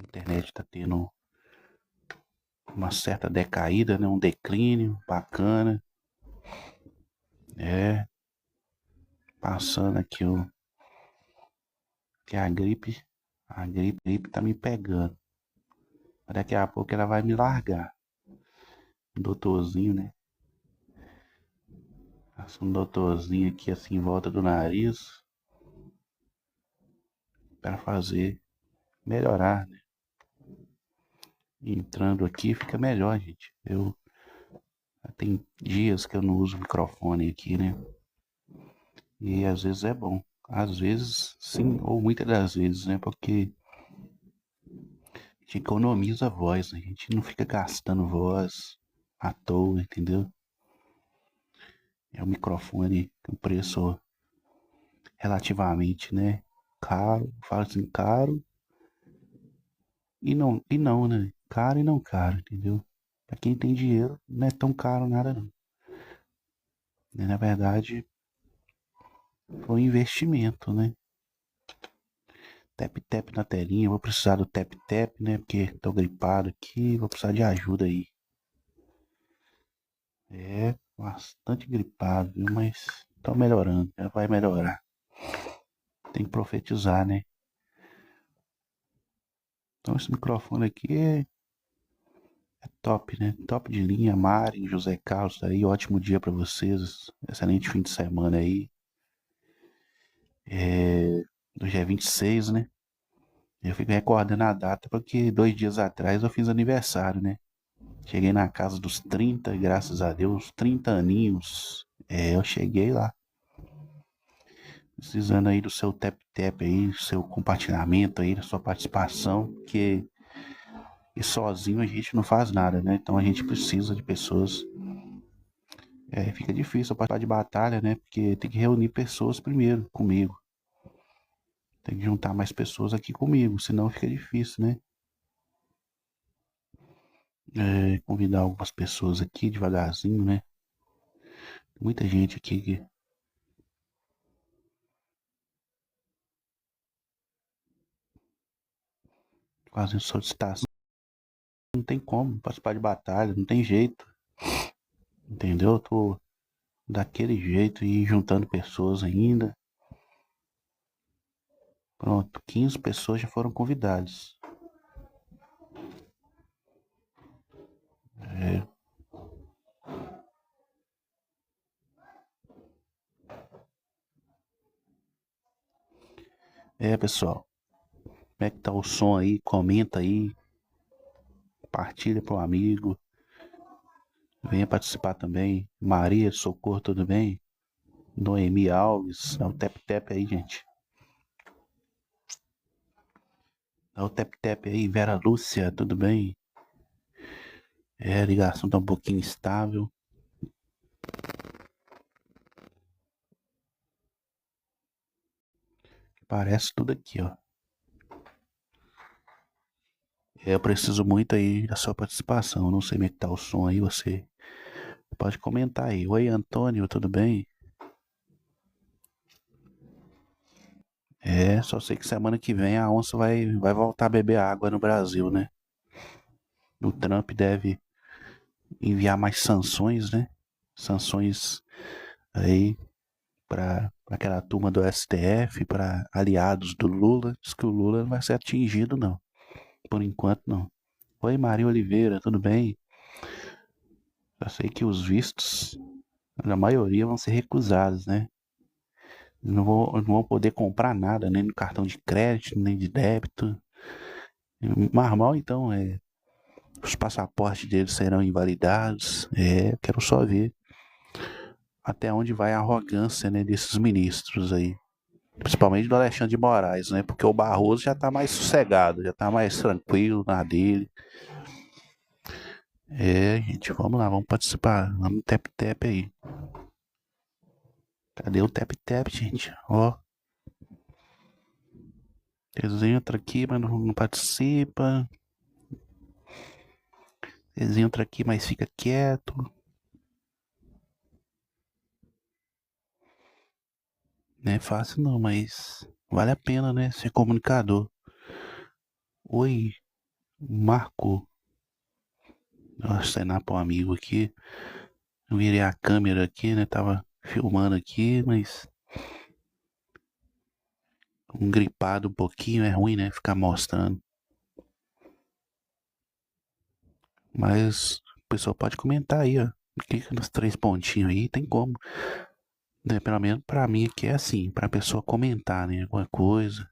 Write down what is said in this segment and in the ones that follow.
internet tá tendo uma certa decaída, né? Um declínio bacana. É, passando aqui que a gripe tá me pegando. Daqui a pouco ela vai me largar. Um doutorzinho, né? Passa um doutorzinho aqui assim em volta do nariz para fazer melhorar, né? Entrando aqui fica melhor, gente. Tem dias que eu não uso microfone aqui, né? E às vezes é bom. Às vezes sim, ou muitas das vezes, né? Porque a gente economiza a voz, né? A gente não fica gastando voz à toa, entendeu? É um microfone com preço relativamente, né? Caro, fala assim, caro e não, né? Caro e não caro, entendeu? Pra quem tem dinheiro, não é tão caro nada, não. Na verdade, foi um investimento, né? Tap-tap na telinha, vou precisar do tap-tap, né? Porque tô gripado aqui, vou precisar de ajuda aí. É, bastante gripado, viu? Mas tô melhorando, já vai melhorar. Tem que profetizar, né? Então esse microfone aqui é top, né? Top de linha, Mari, José Carlos aí, ótimo dia pra vocês. Excelente fim de semana aí. Hoje é 26, né? Eu fico recordando a data porque 2 dias atrás eu fiz aniversário, né? Cheguei na casa dos 30, graças a Deus, 30 aninhos. É, eu cheguei lá. Precisando aí do seu tap-tap aí, do seu compartilhamento aí, da sua participação, porque e sozinho a gente não faz nada, né? Então a gente precisa de pessoas. É, fica difícil participar de batalha, né? Porque tem que reunir pessoas primeiro comigo. Tem que juntar mais pessoas aqui comigo, senão fica difícil, né? É, convidar algumas pessoas aqui devagarzinho, né? Muita gente aqui que fazendo solicitação. Não tem como participar de batalha, não tem jeito, entendeu? Eu tô daquele jeito e juntando pessoas ainda. Pronto, 15 pessoas já foram convidadas. É, pessoal, como é que tá o som aí? Comenta aí, partilha pro amigo, venha participar também. Maria, Socorro, tudo bem? Noemi Alves, dá o tap-tap aí, gente. Dá o tap-tap aí, Vera Lúcia, tudo bem? É, a ligação tá um pouquinho instável. Parece tudo aqui, ó. Eu preciso muito aí da sua participação. Não sei como é que tá o som aí, você pode comentar aí. Oi, Antônio, tudo bem? É, só sei que semana que vem a onça vai voltar a beber água no Brasil, né? O Trump deve enviar mais sanções, né? Sanções aí para aquela turma do STF, para aliados do Lula. Diz que o Lula não vai ser atingido, não. Por enquanto, não. Oi, Maria Oliveira, tudo bem? Eu sei que os vistos, na maioria, vão ser recusados, né? Não vão poder comprar nada, nem no cartão de crédito, nem de débito. Normal, então, os passaportes deles serão invalidados. Quero só ver até onde vai a arrogância, né, desses ministros aí. Principalmente do Alexandre de Moraes, né? Porque o Barroso já tá mais sossegado, já tá mais tranquilo na dele. Gente, vamos lá, vamos participar. Vamos tap-tap aí. Cadê o tap-tap, gente? Ó, eles entram aqui, mas não participa. Eles entram aqui, mas fica quieto. Não é fácil não, mas vale a pena, né? Ser comunicador. Oi, Marcou. Nossa, é para um amigo aqui. Eu virei a câmera aqui, né? Tava filmando aqui, mas um gripado um pouquinho é ruim, né? Ficar mostrando. Mas o pessoal pode comentar aí, ó. Clica nos três pontinhos aí, tem como. Né? Pelo menos pra mim aqui é assim, pra pessoa comentar, né? Alguma coisa.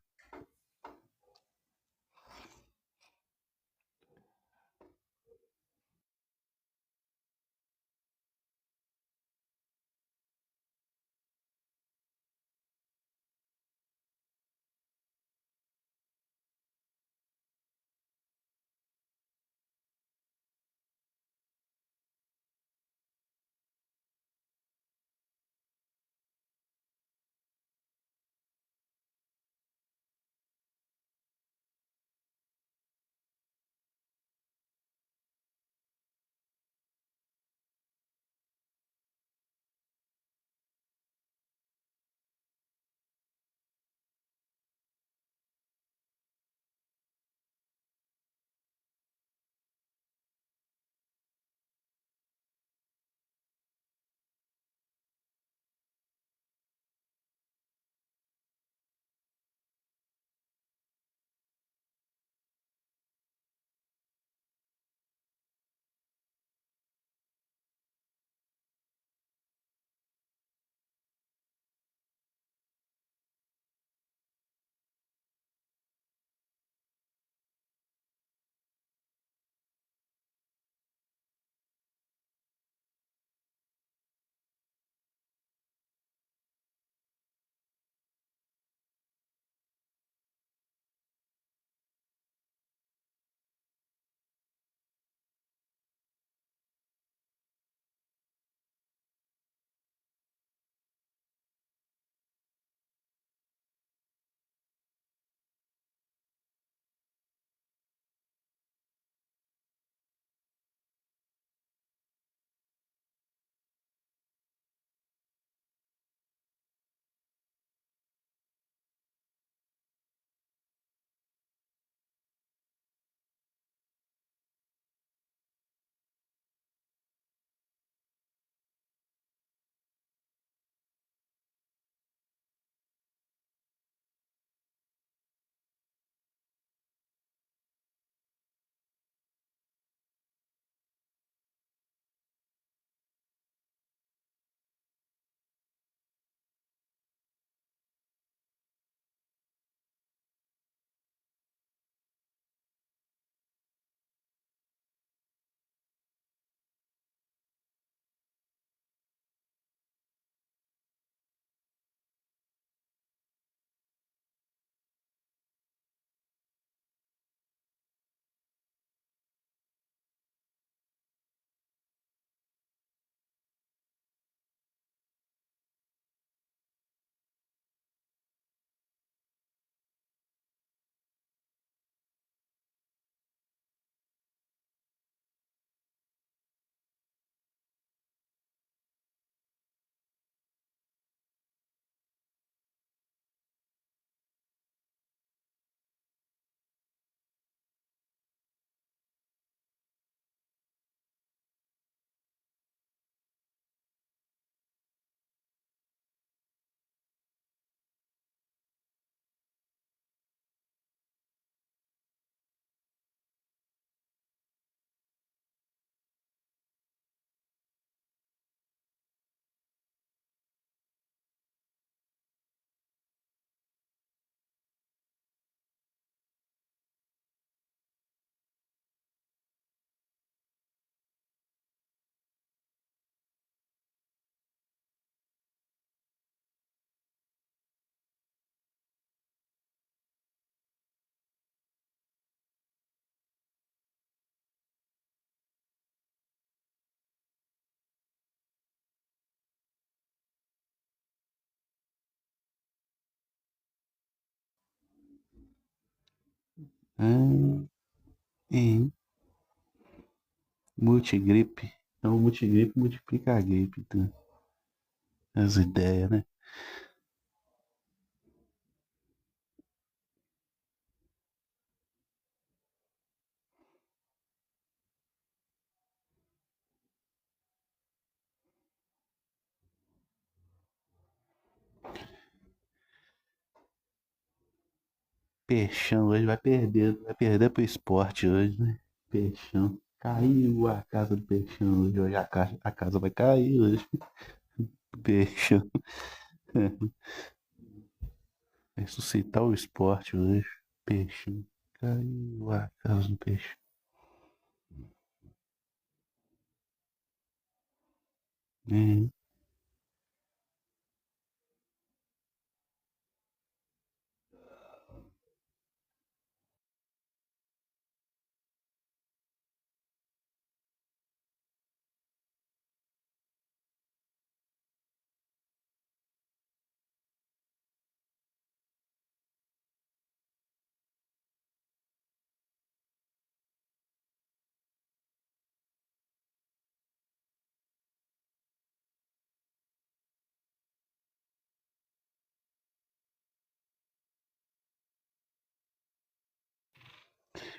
Ah, é. Multigripe. Então, multigripe multiplica a gripe. Então, as ideias, né? Peixão hoje vai perder pro esporte hoje, né? Peixão. Caiu a casa do Peixão hoje. Hoje a casa vai cair hoje. Peixão. Ressuscitar o esporte hoje. Peixão. Caiu a casa do Peixão. É.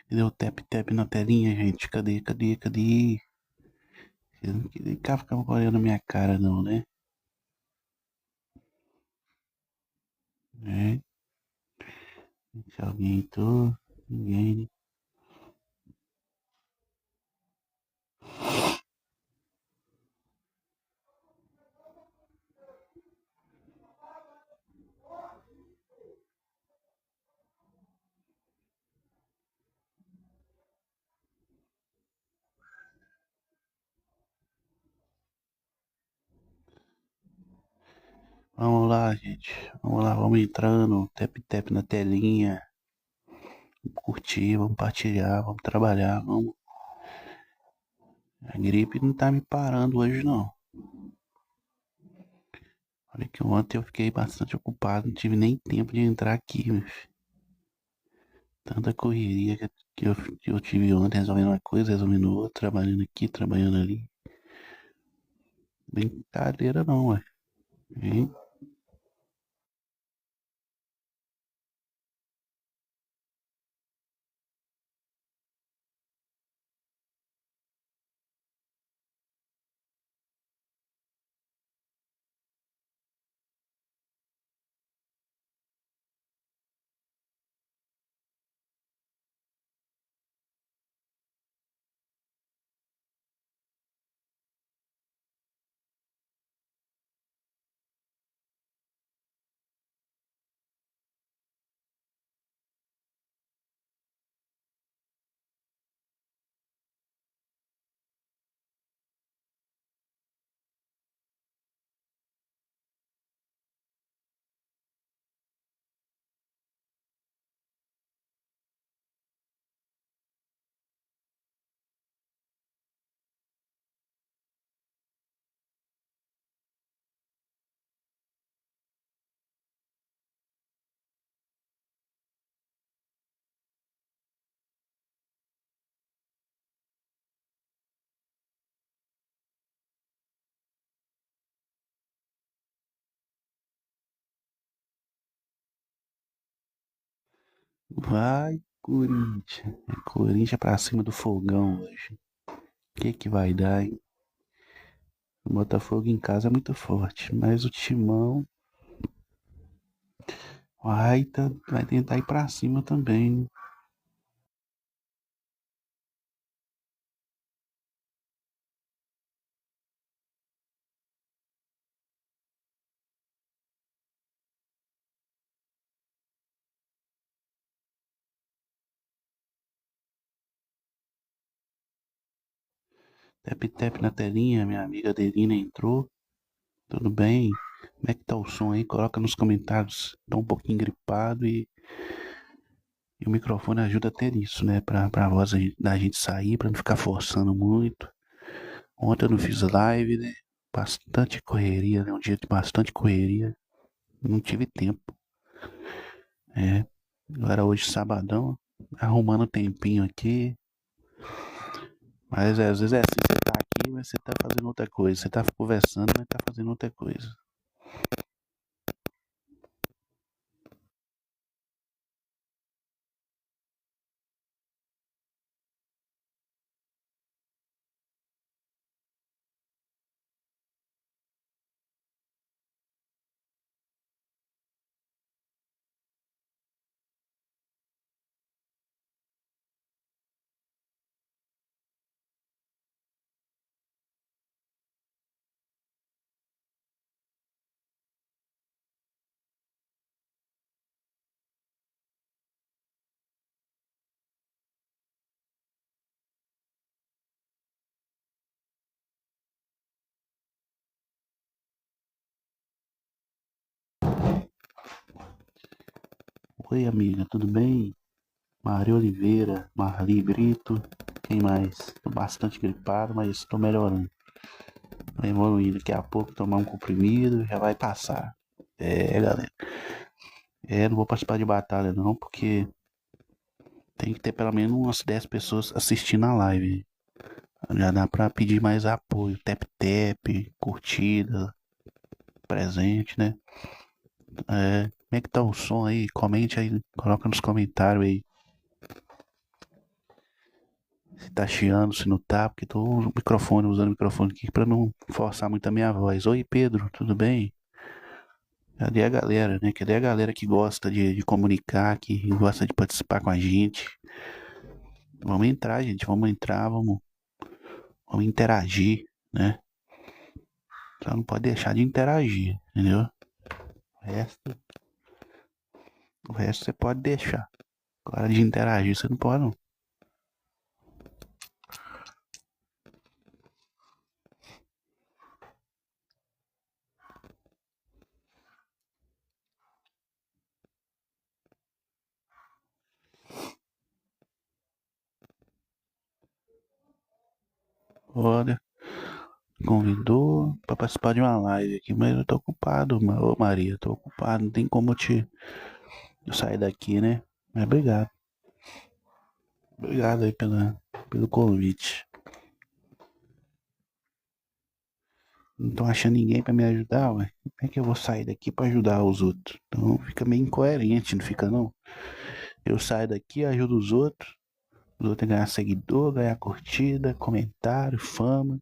Cadê o tap-tap na telinha, gente? Cadê, cadê, cadê? Eu não queria ficar olhando na minha cara, não, né? É. Se alguém entrou, ninguém, né? Vamos lá, gente. Vamos lá, vamos entrando. Tap-tap na telinha. Vamos curtir, vamos partilhar, vamos trabalhar, vamos. A gripe não tá me parando hoje, não. Olha que ontem eu fiquei bastante ocupado, não tive nem tempo de entrar aqui, meu filho. Tanta correria que eu tive ontem, resolvendo uma coisa, resolvendo outra, trabalhando aqui, trabalhando ali. Brincadeira não, ué. Hein? Vai, Corinthians. É Corinthians pra cima do fogão hoje. O que que vai dar, hein? O Botafogo em casa é muito forte, mas o Timão vai tentar ir pra cima também. Tap-tap na telinha, minha amiga Adelina entrou. Tudo bem? Como é que tá o som aí? Coloca nos comentários. Tá um pouquinho gripado e o microfone ajuda a ter isso, né? Pra voz da gente sair, pra não ficar forçando muito. Ontem eu não fiz live, né? Bastante correria, né? Um dia de bastante correria. Não tive tempo. É. Agora hoje, sabadão, arrumando um tempinho aqui. Mas às vezes é assim, você tá aqui, mas você tá fazendo outra coisa. Você tá conversando, mas tá fazendo outra coisa. Oi, amiga, tudo bem? Maria Oliveira, Marli Brito, quem mais? Tô bastante gripado, mas tô melhorando. Tô evoluindo. Daqui a pouco tomar um comprimido, já vai passar. É, galera. Não vou participar de batalha não, porque tem que ter pelo menos umas 10 pessoas assistindo a live. Já dá pra pedir mais apoio. Tap, curtida, presente, né? Como é que tá o som aí? Comente aí, coloca nos comentários aí. Se tá chiando, se não tá, porque tô usando o microfone aqui pra não forçar muito a minha voz. Oi, Pedro, tudo bem? Cadê a galera, né? Cadê a galera que gosta de comunicar, que gosta de participar com a gente? Vamos entrar, gente, vamos entrar, vamos interagir, né? Só não pode deixar de interagir, entendeu? O resto, o resto você pode deixar. Agora de interagir você não pode, não. Olha, convidou pra participar de uma live aqui, mas eu tô ocupado, ô Maria, tô ocupado, não tem como eu sair daqui, né? Mas obrigado. Obrigado aí pelo convite. Não tô achando ninguém pra me ajudar, ué. Como é que eu vou sair daqui pra ajudar os outros? Então fica meio incoerente, não fica não? Eu saio daqui, ajudo os outros a ganhar seguidor, ganhar curtida, comentário, fama.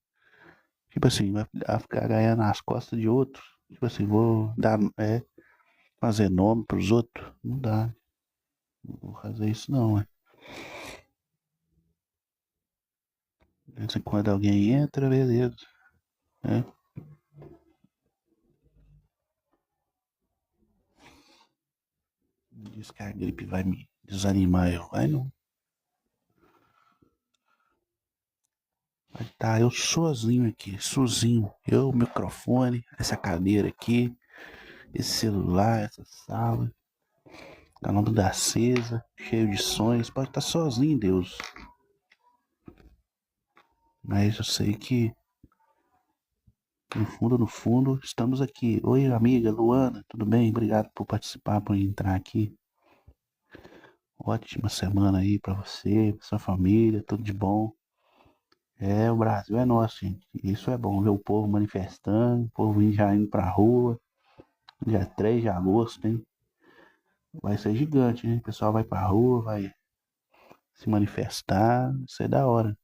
Tipo assim, vai ficar ganhando nas costas de outros. Tipo assim, vou dar, fazer nome pros outros. Não dá. Não vou fazer isso não, ué. De vez em quando alguém entra, beleza. Né? Diz que a gripe vai me desanimar, eu. Vai não. Vai tá eu sozinho aqui, sozinho. Eu, o microfone, essa cadeira aqui, esse celular, essa sala. A lâmpada acesa, cheio de sonhos. Pode estar sozinho, Deus. Mas eu sei que, no fundo, estamos aqui. Oi, amiga Luana, tudo bem? Obrigado por participar, por entrar aqui. Ótima semana aí pra você, pra sua família, tudo de bom. O Brasil é nosso, gente. Isso é bom, ver o povo manifestando, o povo já indo pra rua. Dia 3 de agosto, hein? Vai ser gigante, hein? O pessoal vai pra rua, vai se manifestar. Isso é da hora.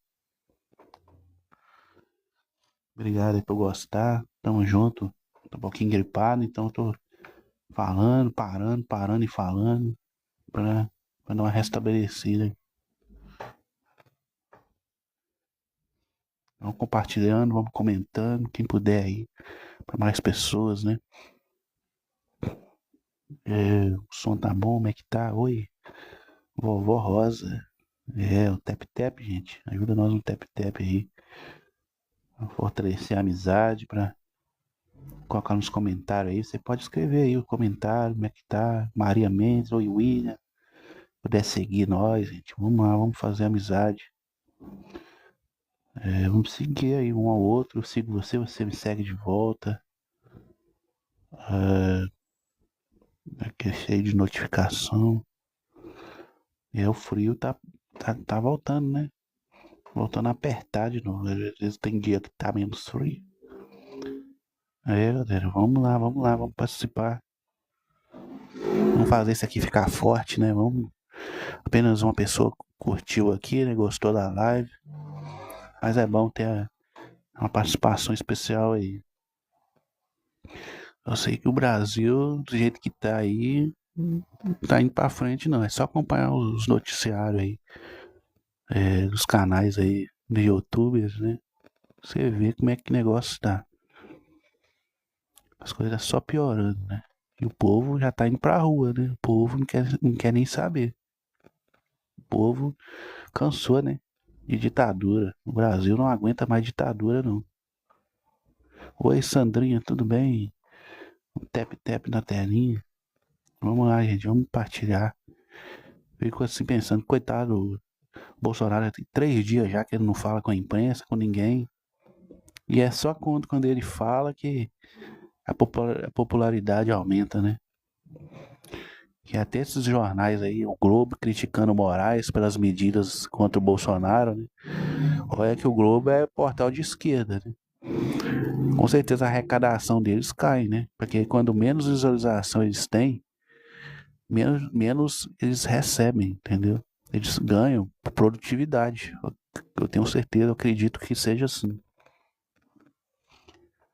Obrigado aí por gostar. Tamo junto. Tô um pouquinho gripado, então tô falando, parando e falando pra, pra dar uma restabelecida. Vamos compartilhando, vamos comentando, quem puder aí, pra mais pessoas, né? O som tá bom, como é que tá? Oi, vovó Rosa. O Tap Tap, gente. Ajuda nós no Tap Tap aí. Pra fortalecer a amizade, pra colocar nos comentários aí. Você pode escrever aí o comentário, como é que tá? Maria Mendes, oi William. Puder seguir nós, gente. Vamos lá, vamos fazer amizade. Vamos seguir aí um ao outro. Eu sigo você, você me segue de volta. É, Aqui é cheio de notificação. O frio tá voltando, né? Voltando a apertar de novo. Às vezes tem dia que tá menos frio. Galera, vamos lá, vamos participar. Vamos fazer isso aqui ficar forte, né? Vamos. Apenas uma pessoa curtiu aqui, né? Gostou da live. Mas é bom ter uma participação especial aí. Eu sei que o Brasil, do jeito que tá aí, não tá indo pra frente, não. É só acompanhar os noticiários aí, dos canais aí, de youtubers, né? Você vê como é que o negócio tá. As coisas só piorando, né? E o povo já tá indo pra rua, né? O povo não quer nem saber. O povo cansou, né? De ditadura. O Brasil não aguenta mais ditadura, não. Oi, Sandrinha, tudo bem? Um tap-tap na telinha. Vamos lá, gente, vamos partilhar. Fico assim pensando, coitado, o Bolsonaro tem 3 dias já que ele não fala com a imprensa, com ninguém. E é só quando ele fala que a popularidade aumenta, né? Que até esses jornais aí, o Globo criticando o Moraes pelas medidas contra o Bolsonaro, né? Olha que o Globo é portal de esquerda, né? Com certeza a arrecadação deles cai, né? Porque quando menos visualização eles têm, menos eles recebem, entendeu? Eles ganham por produtividade. Eu tenho certeza, eu acredito que seja assim.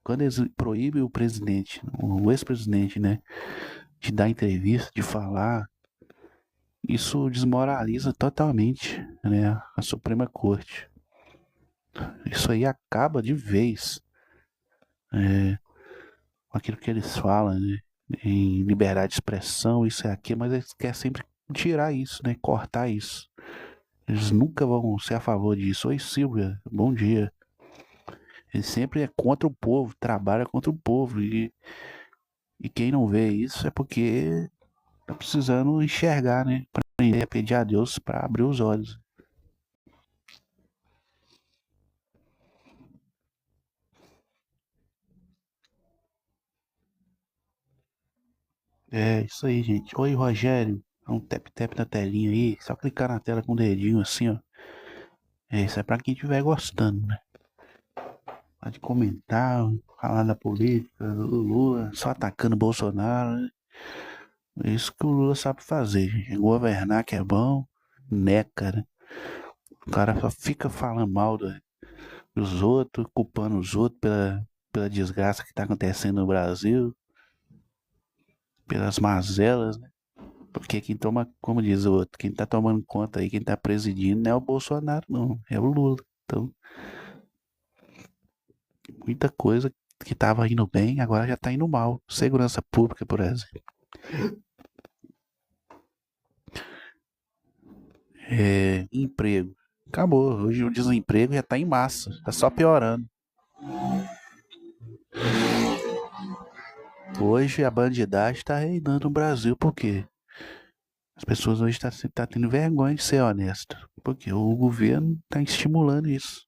Quando eles proíbem o presidente, o ex-presidente, né, de dar entrevista, de falar, isso desmoraliza totalmente, né, a Suprema Corte. Isso aí acaba de vez, com aquilo que eles falam, né, em liberdade de expressão, isso é aqui, mas eles querem sempre tirar isso, né, cortar isso. Eles nunca vão ser a favor disso. Oi, Silvia, bom dia. Ele sempre é contra o povo, trabalha contra o povo. E quem não vê isso é porque tá precisando enxergar, né? Aprender a pedir a Deus para abrir os olhos. É isso aí, gente. Oi, Rogério. Dá um tap-tap na telinha aí. Só clicar na tela com o dedinho assim, ó. É, isso é pra quem estiver gostando, né? Pode comentar, falar da política, do Lula, só atacando o Bolsonaro, né? É isso que o Lula sabe fazer, gente. Governar que é bom, neca, né? O cara só fica falando mal dos outros, culpando os outros pela desgraça que tá acontecendo no Brasil, pelas mazelas, né? Porque quem toma, como diz o outro, quem tá tomando conta aí, quem tá presidindo não é o Bolsonaro, não, é o Lula. Então, muita coisa que tava indo bem, agora já tá indo mal. Segurança pública, por exemplo. É, emprego. Acabou. Hoje o desemprego já tá em massa, tá só piorando. Hoje a bandidagem tá reinando no Brasil, por quê? As pessoas hoje estão tá tendo vergonha de ser honesto, porque o governo está estimulando isso.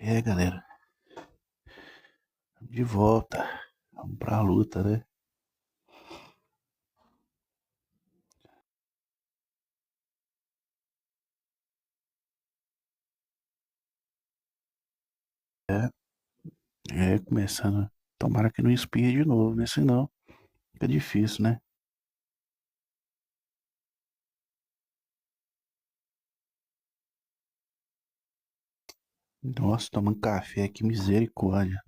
É, galera, de volta. Vamos pra luta, né? É, começando. Tomara que não espirre de novo, né? Senão fica difícil, né? Nossa, tomando café, que misericórdia.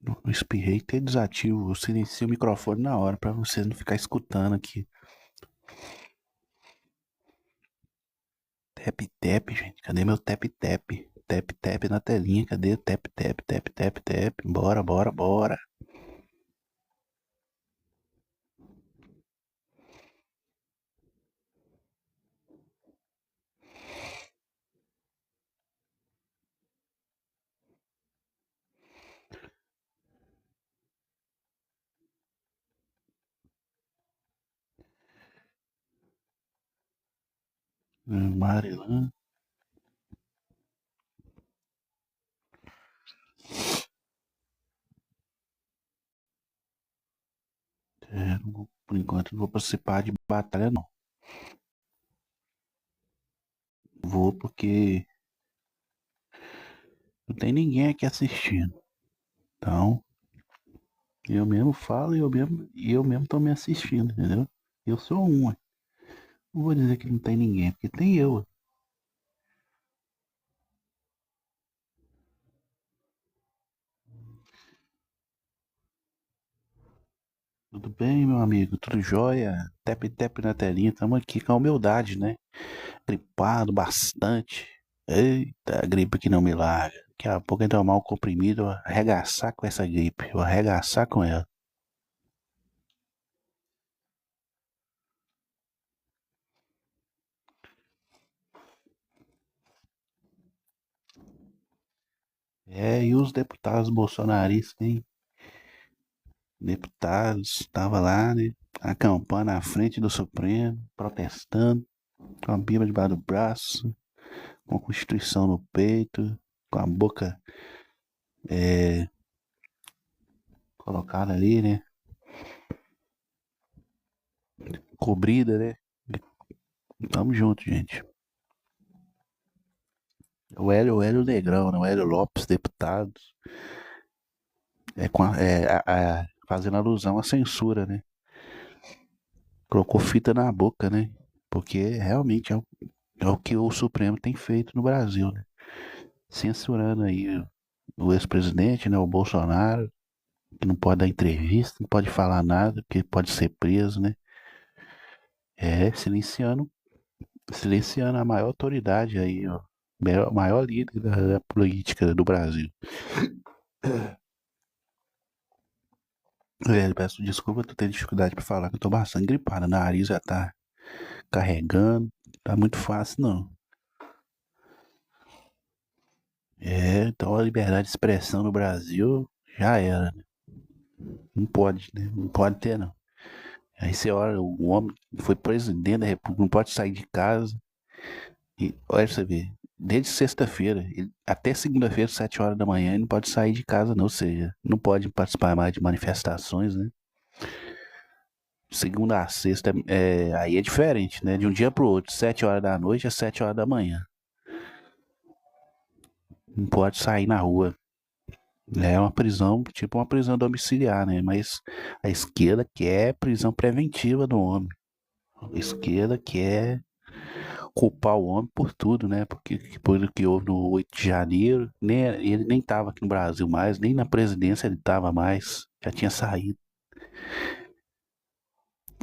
Não espirrei, até desativo. Eu silencio o microfone na hora pra você não ficar escutando aqui. Tap tap, gente. Cadê meu tap tap? Tap tap na telinha. Cadê o tap tap tap tap tap? Bora, bora, bora. Marilã. É, por enquanto não vou participar de batalha, não. Vou porque não tem ninguém aqui assistindo. Então, eu mesmo falo e eu mesmo tô me assistindo, entendeu? Eu sou um, ué. Não vou dizer que não tem ninguém, porque tem eu, ué. Tudo bem, meu amigo? Tudo jóia? Tap tap na telinha. Tamo aqui com a humildade, né? Gripado bastante. Eita, a gripe que não me larga. Daqui a pouco eu tomar um comprimido, eu vou arregaçar com essa gripe. Vou arregaçar com ela. É, e os deputados bolsonaristas, hein? Deputados, estava lá, né? Acampando à frente do Supremo, protestando, com a Bíblia debaixo do braço, com a Constituição no peito, com a boca é, colocada ali, né? Cobrida, né? Tamo junto, gente. O Hélio Negrão, né? O Hélio Lopes, deputado, fazendo alusão à censura, né? Colocou fita na boca, né? Porque realmente é o que o Supremo tem feito no Brasil, né? Censurando aí o ex-presidente, né? O Bolsonaro, que não pode dar entrevista, não pode falar nada, porque pode ser preso, né? É, silenciando a maior autoridade aí, ó. Maior líder da política do Brasil. Velho, peço desculpa tu ter dificuldade pra falar, que eu tô bastante gripado. O nariz já tá carregando. Tá muito fácil, não. É, então a liberdade de expressão no Brasil já era, né? Não pode, né? Não pode ter, não. Aí você olha, o homem foi presidente da República, não pode sair de casa. E olha pra você ver, desde sexta-feira até segunda-feira, 7 horas da manhã, ele não pode sair de casa, não. Ou seja, não pode participar mais de manifestações, né? Segunda a sexta, aí é diferente, né? De um dia pro outro, 7 horas da noite a 7 horas da manhã. Não pode sair na rua. É uma prisão, tipo uma prisão domiciliar, né? Mas a esquerda quer prisão preventiva do homem. A esquerda quer culpar o homem por tudo, né? Porque por o que houve no 8 de janeiro, nem, ele nem estava aqui no Brasil mais, nem na presidência ele estava mais, já tinha saído.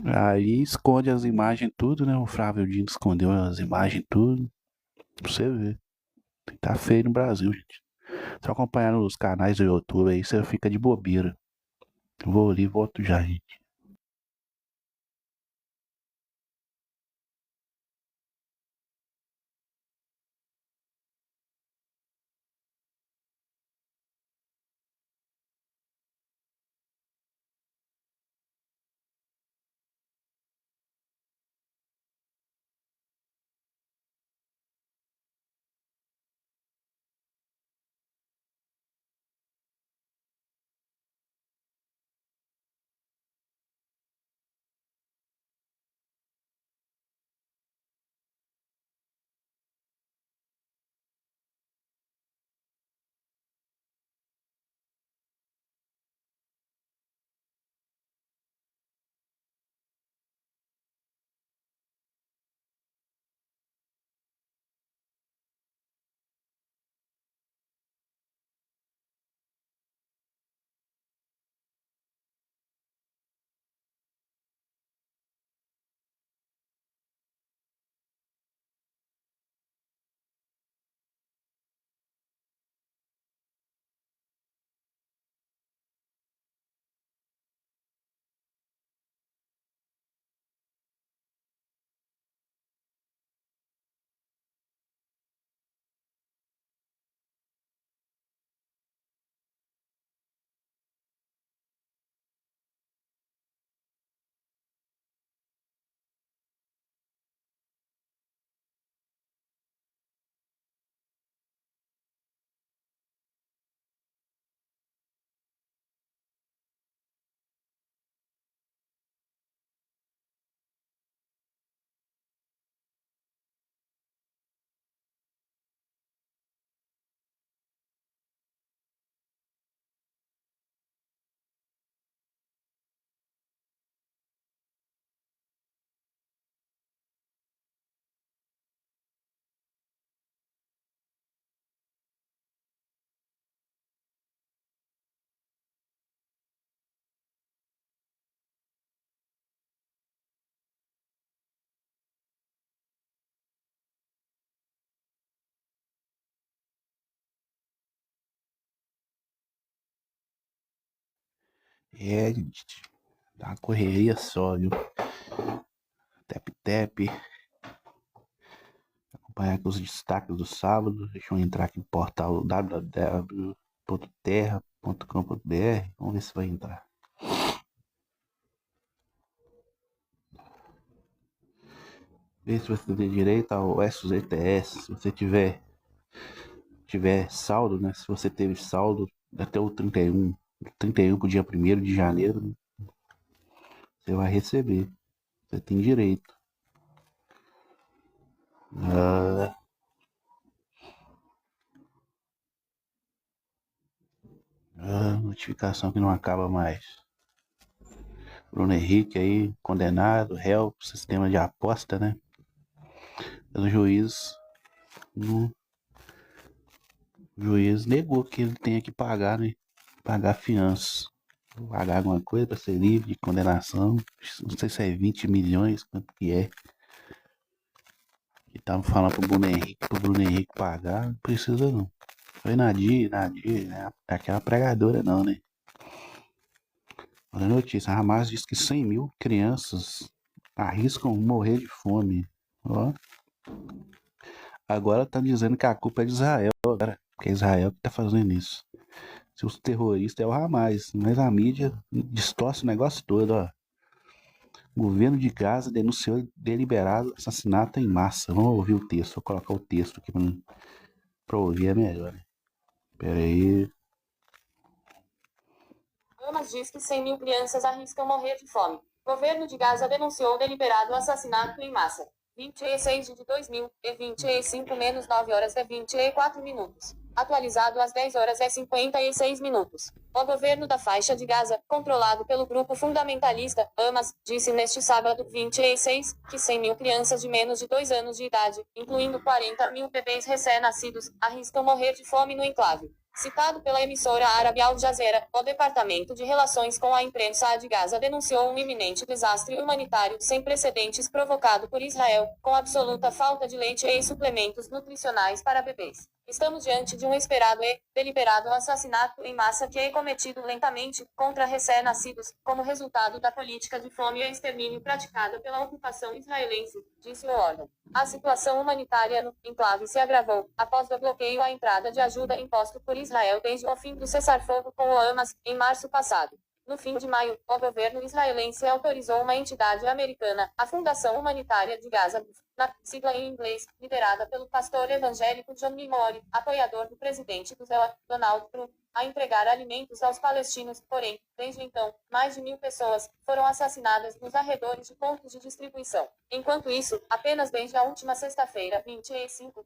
Aí esconde as imagens tudo, né? O Flávio Dino escondeu as imagens tudo, pra você ver. Tá feio no Brasil, gente. Só acompanhar nos canais do YouTube aí, você fica de bobeira. Eu vou ali e volto já, gente. Reddit. Tá uma correria só, viu? Tap. Acompanhar aqui os destaques do sábado. Deixa eu entrar aqui no portal www.terra.com.br. Vamos ver se vai entrar. Ver se você tem direito ao SGTS. Se você tiver saldo, né? Se você teve saldo até o 31 pro dia 1º de janeiro, você vai receber. Você tem direito. Notificação que não acaba mais. Bruno Henrique aí, condenado, réu, sistema de aposta, né? O juiz negou que ele tenha que pagar, né? Pagar fiança. Pagar alguma coisa para ser livre de condenação. Não sei se é 20 milhões, quanto que é. E tava falando pro Bruno Henrique pagar, não precisa não. Foi Nadir, né? Aquela pregadora não, né? Olha a notícia, a Hamas diz que 100 mil crianças arriscam morrer de fome. Ó. Agora tá dizendo que a culpa é de Israel, agora, porque é Israel que tá fazendo isso. Se os terroristas é o Hamas, mas a mídia distorce o negócio todo, ó. O governo de Gaza denunciou deliberado assassinato em massa. Vamos ouvir o texto, vou colocar o texto aqui pra ouvir, é melhor, né? Pera aí. Hamas diz que 100 mil crianças arriscam morrer de fome. Governo de Gaza denunciou deliberado assassinato em massa. 26 de 2025 menos 9 horas e 24 minutos. Atualizado às 10 horas e 56 minutos. O governo da faixa de Gaza, controlado pelo grupo fundamentalista Hamas, disse neste sábado 26 que 100 mil crianças de menos de 2 anos de idade, incluindo 40 mil bebês recém-nascidos, arriscam morrer de fome no enclave. Citado pela emissora árabe Al Jazeera, o Departamento de Relações com a Imprensa de Gaza denunciou um iminente desastre humanitário sem precedentes provocado por Israel, com absoluta falta de leite e suplementos nutricionais para bebês. Estamos diante de um esperado e deliberado assassinato em massa que é cometido lentamente contra recém-nascidos, como resultado da política de fome e extermínio praticada pela ocupação israelense, disse o órgão. A situação humanitária no enclave se agravou após o bloqueio à entrada de ajuda imposto por Israel desde o fim do cessar-fogo com o Hamas, em março passado. No fim de maio, o governo israelense autorizou uma entidade americana, a Fundação Humanitária de Gaza, na sigla em inglês, liderada pelo pastor evangélico John Mimori, apoiador do presidente do Donald Trump, a entregar alimentos aos palestinos. Porém, desde então, mais de 1.000 pessoas foram assassinadas nos arredores de pontos de distribuição. Enquanto isso, apenas desde a última sexta-feira, 25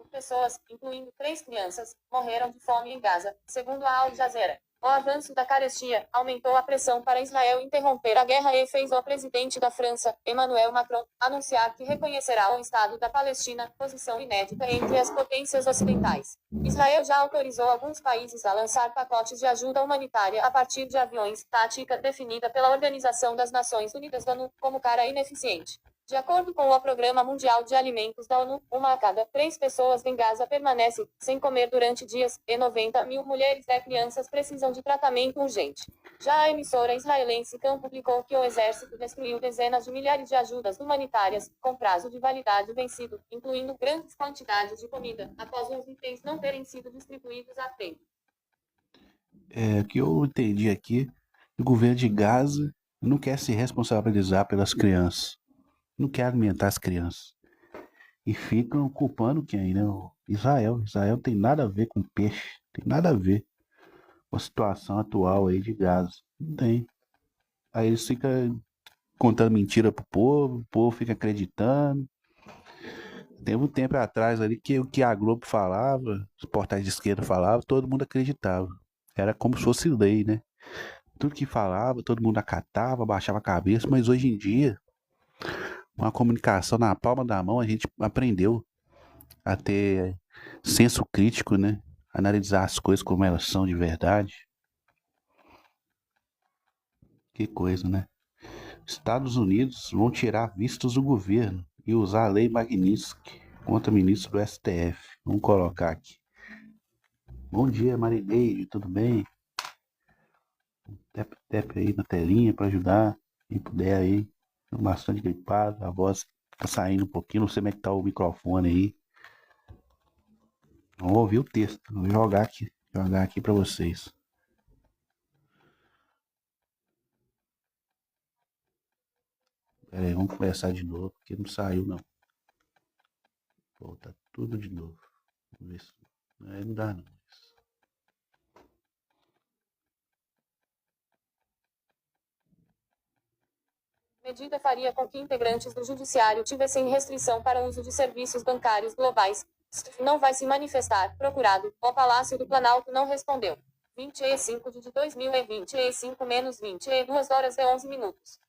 pessoas, incluindo 3 crianças, morreram de fome em Gaza, segundo a Al Jazeera. O avanço da carestia aumentou a pressão para Israel interromper a guerra e fez o presidente da França, Emmanuel Macron, anunciar que reconhecerá o Estado da Palestina, posição inédita entre as potências ocidentais. Israel já autorizou alguns países a lançar pacotes de ajuda humanitária a partir de aviões, tática definida pela Organização das Nações Unidas (ONU) como cara ineficiente. De acordo com o Programa Mundial de Alimentos da ONU, uma a cada 3 pessoas em Gaza permanece sem comer durante dias, e 90 mil mulheres e crianças precisam de tratamento urgente. Já a emissora israelense Kan publicou que o exército destruiu dezenas de milhares de ajudas humanitárias, com prazo de validade vencido, incluindo grandes quantidades de comida, após os itens não terem sido distribuídos a tempo. O que eu entendi aqui, o governo de Gaza não quer se responsabilizar pelas crianças. Não quer alimentar as crianças. E ficam culpando quem, né? O Israel. Israel tem nada a ver com peixe. Tem nada a ver com a situação atual aí de Gaza. Não tem. Aí eles ficam contando mentira pro povo, o povo fica acreditando. Teve um tempo atrás ali que o que a Globo falava, os portais de esquerda falavam, todo mundo acreditava. Era como se fosse lei, né? Tudo que falava, todo mundo acatava, baixava a cabeça, mas hoje em dia, com a comunicação na palma da mão, a gente aprendeu a ter senso crítico, né? Analisar as coisas como elas são de verdade. Que coisa, né? Estados Unidos vão tirar vistos do governo e usar a lei Magnitsky contra o ministro do STF. Vamos colocar aqui. Bom dia, Marineide, tudo bem? Tap aí na telinha para ajudar. Quem puder aí. Tô bastante gripado, a voz tá saindo um pouquinho. Não sei como é que tá o microfone aí. Vamos ouvir o texto. Vou jogar aqui para vocês. Pera aí, vamos começar de novo, porque não saiu não. Volta tudo de novo. Vamos ver se. Aí não dá não. Medida faria com que integrantes do judiciário tivessem restrição para o uso de serviços bancários globais. Não vai se manifestar. Procurado. O Palácio do Planalto não respondeu. 25 de 2025 menos 22 horas e 11 minutos.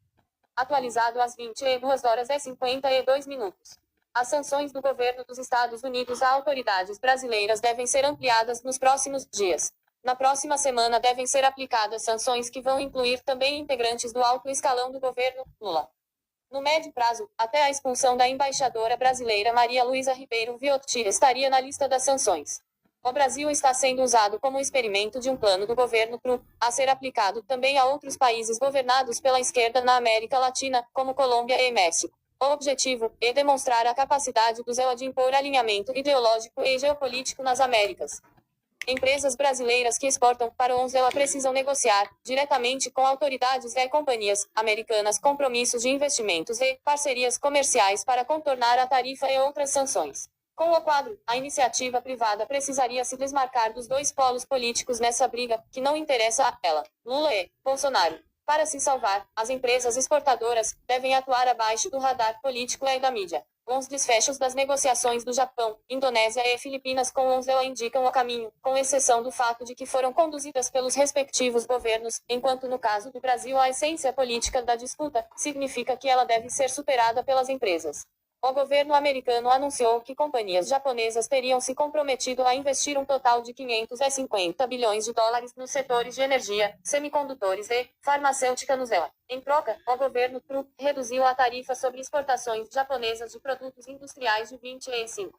Atualizado às 22 horas e 52 minutos. As sanções do governo dos Estados Unidos a autoridades brasileiras devem ser ampliadas nos próximos dias. Na próxima semana devem ser aplicadas sanções que vão incluir também integrantes do alto escalão do governo Lula. No médio prazo, até a expulsão da embaixadora brasileira Maria Luísa Ribeiro Viotti estaria na lista das sanções. O Brasil está sendo usado como experimento de um plano do governo Trump, a ser aplicado também a outros países governados pela esquerda na América Latina, como Colômbia e México. O objetivo é demonstrar a capacidade do Zéu de impor alinhamento ideológico e geopolítico nas Américas. Empresas brasileiras que exportam para Venezuela precisam negociar diretamente com autoridades e companhias americanas compromissos de investimentos e parcerias comerciais para contornar a tarifa e outras sanções. Com o quadro, a iniciativa privada precisaria se desmarcar dos dois polos políticos nessa briga, que não interessa a ela, Lula e Bolsonaro. Para se salvar, as empresas exportadoras devem atuar abaixo do radar político e da mídia. Os desfechos das negociações do Japão, Indonésia e Filipinas com Venezuela indicam o caminho, com exceção do fato de que foram conduzidas pelos respectivos governos, enquanto no caso do Brasil a essência política da disputa significa que ela deve ser superada pelas empresas. O governo americano anunciou que companhias japonesas teriam se comprometido a investir um total de 550 bilhões de dólares nos setores de energia, semicondutores e farmacêutica no Venezuela. Em troca, o governo Trump reduziu a tarifa sobre exportações japonesas de produtos industriais de 25%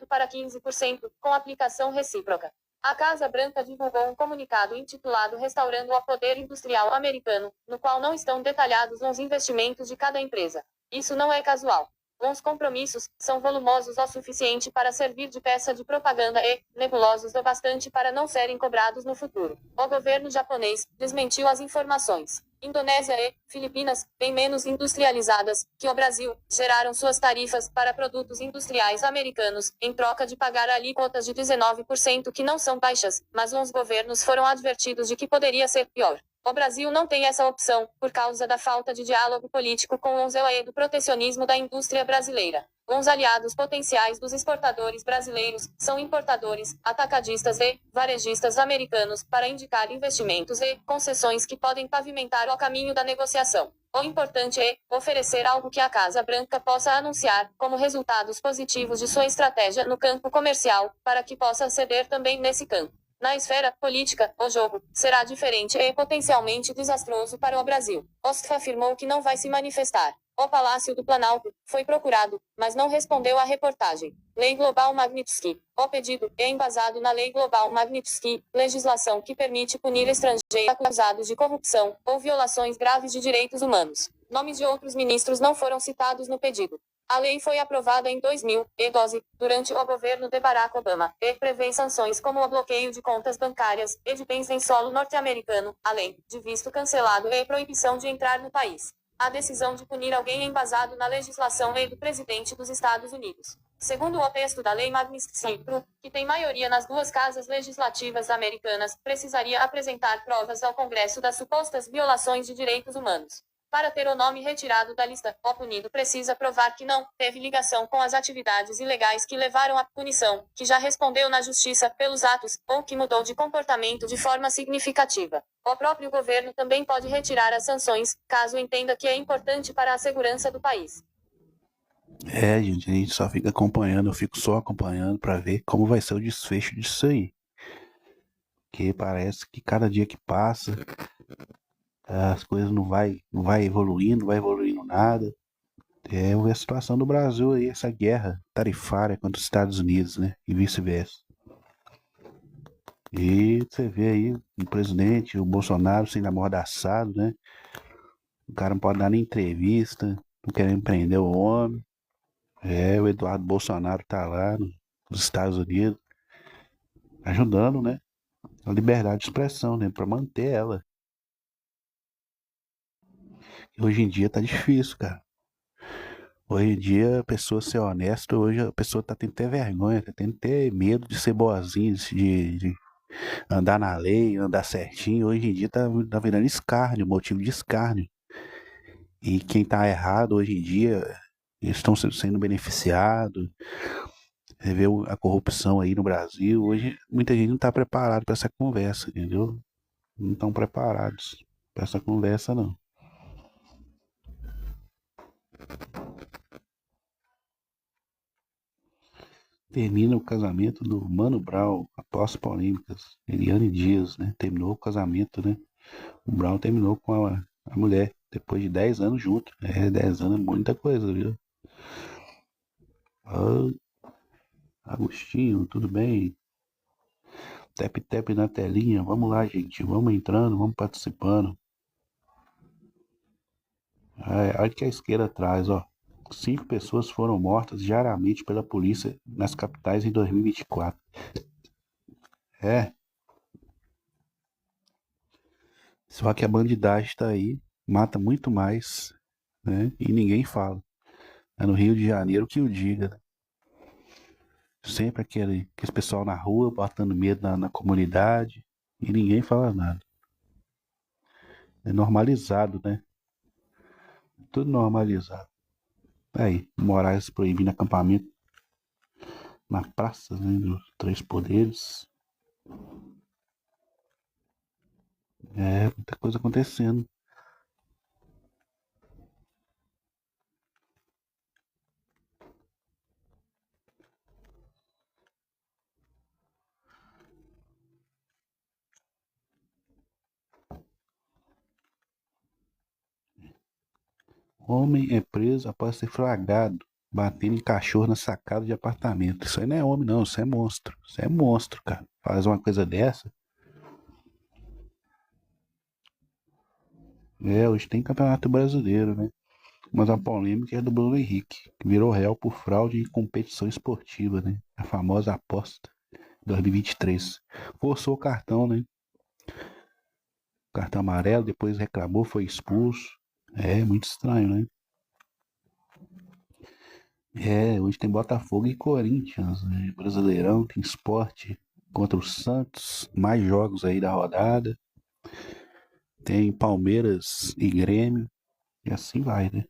para 15%, com aplicação recíproca. A Casa Branca divulgou um comunicado intitulado Restaurando o Poder Industrial Americano, no qual não estão detalhados os investimentos de cada empresa. Isso não é casual. Os compromissos são volumosos o suficiente para servir de peça de propaganda e nebulosos o bastante para não serem cobrados no futuro. O governo japonês desmentiu as informações. Indonésia e Filipinas, bem menos industrializadas que o Brasil, geraram suas tarifas para produtos industriais americanos, em troca de pagar alíquotas de 19% que não são baixas, mas os governos foram advertidos de que poderia ser pior. O Brasil não tem essa opção, por causa da falta de diálogo político com o Venezuela e do protecionismo da indústria brasileira. Os aliados potenciais dos exportadores brasileiros são importadores, atacadistas e varejistas americanos, para indicar investimentos e concessões que podem pavimentar o caminho da negociação. O importante é oferecer algo que a Casa Branca possa anunciar como resultados positivos de sua estratégia no campo comercial, para que possa ceder também nesse campo. Na esfera política, o jogo será diferente e potencialmente desastroso para o Brasil. Ossoff afirmou que não vai se manifestar. O Palácio do Planalto foi procurado, mas não respondeu à reportagem. Lei Global Magnitsky. O pedido é embasado na Lei Global Magnitsky, legislação que permite punir estrangeiros acusados de corrupção ou violações graves de direitos humanos. Nomes de outros ministros não foram citados no pedido. A lei foi aprovada em 2012, durante o governo de Barack Obama, e prevê sanções como o bloqueio de contas bancárias e de bens em solo norte-americano, além de visto cancelado e proibição de entrar no país. A decisão de punir alguém é embasado na legislação e do presidente dos Estados Unidos. Segundo o texto da Lei Magnitsky, que tem maioria nas duas casas legislativas americanas, precisaria apresentar provas ao Congresso das supostas violações de direitos humanos. Para ter o nome retirado da lista, o punido precisa provar que não teve ligação com as atividades ilegais que levaram à punição, que já respondeu na justiça pelos atos, ou que mudou de comportamento de forma significativa. O próprio governo também pode retirar as sanções, caso entenda que é importante para a segurança do país. Gente, a gente só fica acompanhando, eu fico só acompanhando para ver como vai ser o desfecho disso aí. Porque parece que cada dia que passa, as coisas não vai evoluindo, não vai evoluindo nada. É a situação do Brasil aí, essa guerra tarifária contra os Estados Unidos, né? E vice-versa. E você vê aí o presidente, o Bolsonaro sendo amordaçado, né? O cara não pode dar nem entrevista, não querendo prender o homem. É, o Eduardo Bolsonaro tá lá nos Estados Unidos, ajudando, né? A liberdade de expressão, né? Pra manter ela. E hoje em dia tá difícil, cara. Hoje em dia, a pessoa ser honesta, hoje a pessoa tá tendo que ter vergonha, tá tendo que ter medo de ser boazinha, de andar na lei, andar certinho. Hoje em dia tá virando escárnio, motivo de escárnio. E quem tá errado hoje em dia, eles estão sendo beneficiados. Você vê a corrupção aí no Brasil. Hoje, muita gente não tá preparada para essa conversa, entendeu? Não estão preparados para essa conversa, não. Termina o casamento do Mano Brown após polêmicas. Eliane Dias, né? Terminou o casamento, né? O Brown terminou com a mulher depois de 10 anos junto. É, 10 anos é muita coisa, viu? Ah, Agostinho, tudo bem? Tap na telinha. Vamos lá, gente. Vamos entrando, vamos participando. Olha o que a esquerda traz, ó. 5 pessoas foram mortas diariamente pela polícia nas capitais em 2024. É, só que a bandidagem tá aí, mata muito mais, né? E ninguém fala. É no Rio de Janeiro que o diga, né? Sempre aquele pessoal na rua botando medo na comunidade e ninguém fala nada. É normalizado, né? Tudo normalizado. Aí, Moraes proibindo acampamento na praça, né? Dos Três Poderes. É, muita coisa acontecendo. Homem é preso após ser flagrado batendo em cachorro na sacada de apartamento. Isso aí não é homem, não. Isso é monstro. Isso é monstro, cara. Faz uma coisa dessa. É, hoje tem campeonato brasileiro, né? Mas a polêmica é do Bruno Henrique, que virou réu por fraude em competição esportiva, né? A famosa aposta 2023. Forçou o cartão, né? Cartão amarelo, depois reclamou, foi expulso. É, muito estranho, né? É, hoje tem Botafogo e Corinthians, né? Brasileirão, tem esporte contra o Santos, mais jogos aí da rodada. Tem Palmeiras e Grêmio, e assim vai, né?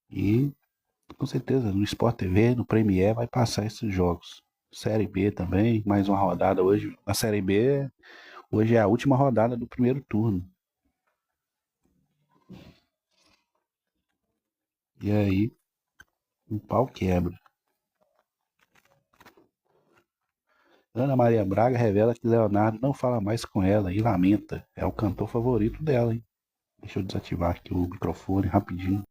E com certeza no Sport TV, no Premier vai passar esses jogos. Série B também, mais uma rodada hoje. A Série B hoje é a última rodada do primeiro turno. E aí, o pau quebra. Ana Maria Braga revela que Leonardo não fala mais com ela e lamenta. É o cantor favorito dela, hein? Deixa eu desativar aqui o microfone rapidinho.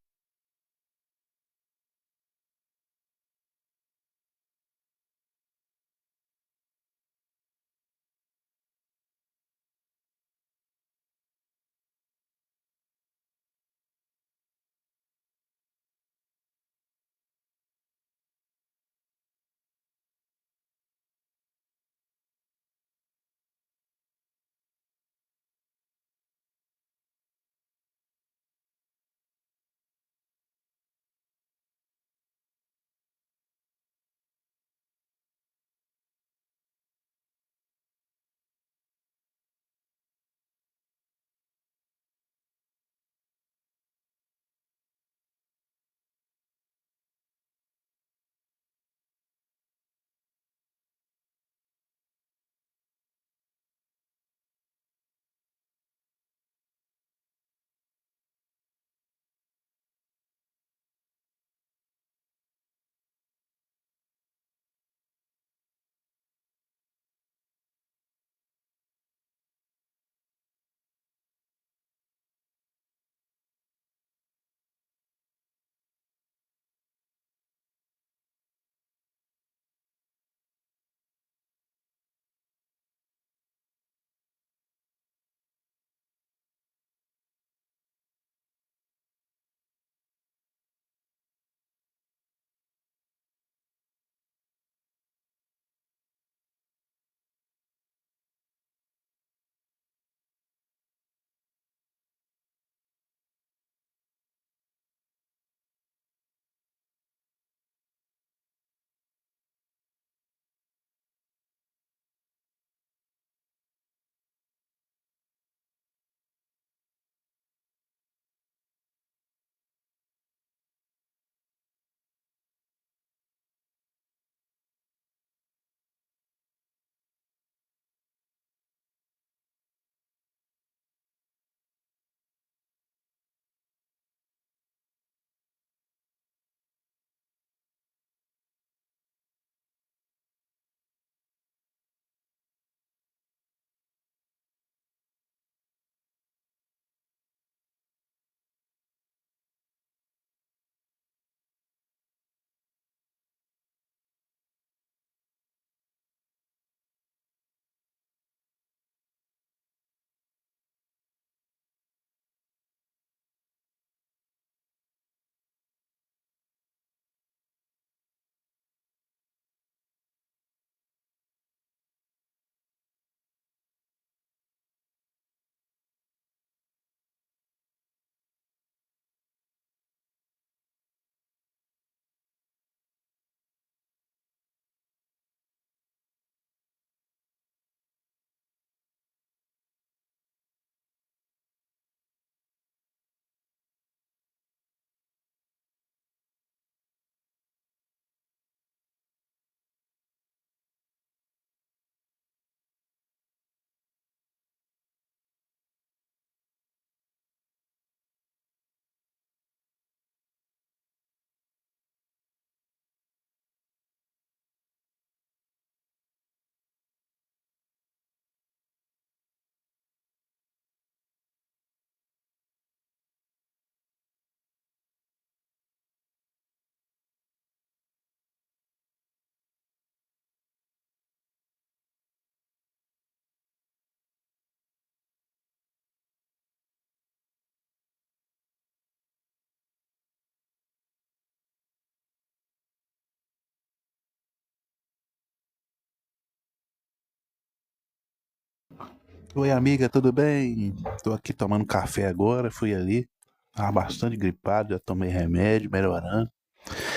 Oi, amiga, tudo bem? Tô aqui tomando café agora, fui ali. Tava bastante gripado, já tomei remédio, melhorando.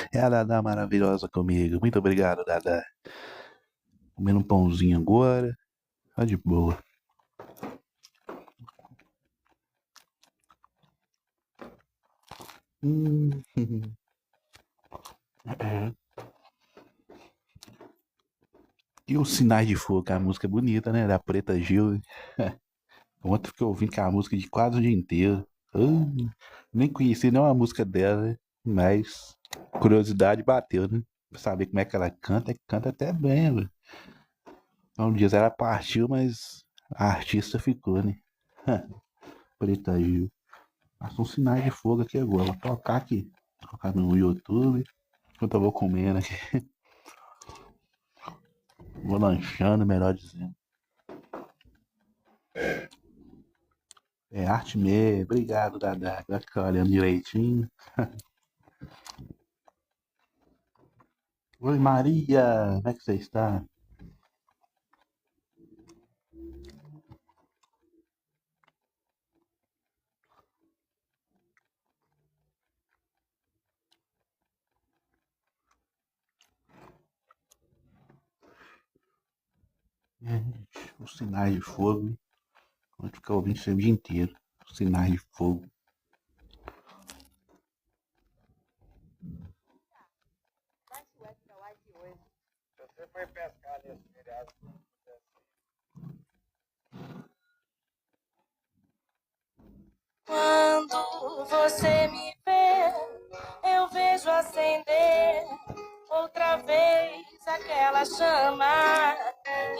É a Dada maravilhosa comigo. Muito obrigado, Dada. Comendo um pãozinho agora. Tá de boa. Hum. É. E os Sinais de Fogo, que a música é bonita, né? Da Preta Gil. Ontem fiquei ouvindo aquela música de quase o dia inteiro. Nem conheci nenhuma música dela, né? Mas curiosidade bateu, né? Pra saber como é que ela canta, canta até bem, velho. Um dia ela partiu, mas a artista ficou, né? Preta Gil. Passou um sinais de fogo aqui agora. Vou tocar aqui. Colocar no YouTube. Enquanto eu vou comendo aqui. Vou lanchando, melhor dizendo. É arte mesmo. Obrigado, Dada. Vai ficar olhando direitinho. Oi, Maria. Como é que você está? Os sinais de fogo. Vou ficar ouvindo isso o dia inteiro. Os sinais de fogo. Você foi pescar nesse feriado? Quando você me vê, eu vejo acender outra vez aquela chama.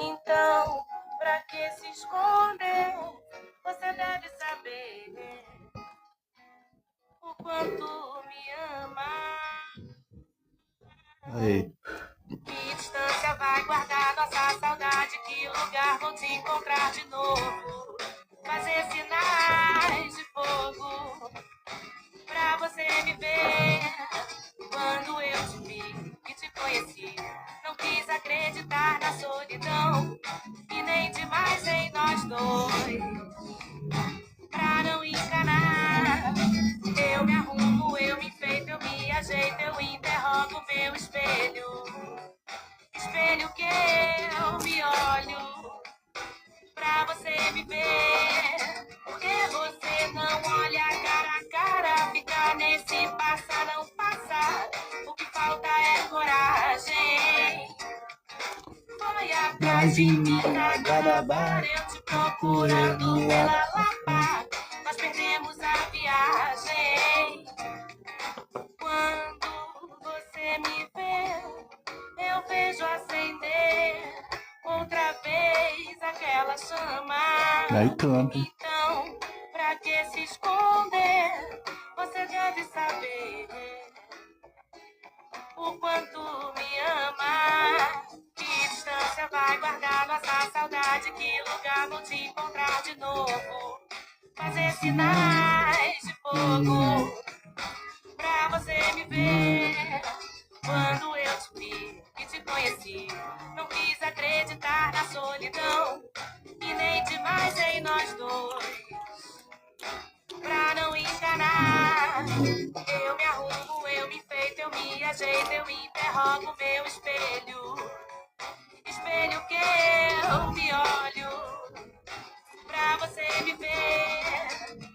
Então, pra que se esconder? Você deve saber o quanto me ama. Aí. Que distância vai guardar nossa saudade? Que lugar vou te encontrar de novo? Fazer sinais de fogo pra você me ver. Quando eu te vi e te conheci, não quis acreditar na solidão e nem demais em nós dois. Pra não enganar, eu me arrumo, eu me enfeito, eu me ajeito, eu interrogo meu espelho. Espelho que eu me olho pra você me ver. Porque você não olha cara a cara, fica nesse passa não passa. O que falta é coragem. Foi atrás de mim na Guanabara, eu te procurando pela Lapa. Nós perdemos a viagem. Quando você me vê, eu vejo acender outra vez aquela chama. Aí canta. Então, pra que se esconder? Você deve saber o quanto me ama. Que distância vai guardar nossa saudade? Que lugar vou te encontrar de novo? Fazer sinais de fogo pra você me ver. Quando eu te vi e te conheci, não quis acreditar na solidão e nem demais em nós dois. Pra não enganar, eu me arrumo, eu me enfeito, eu me ajeito, eu interrogo meu espelho. Espelho que eu me olho pra você me ver.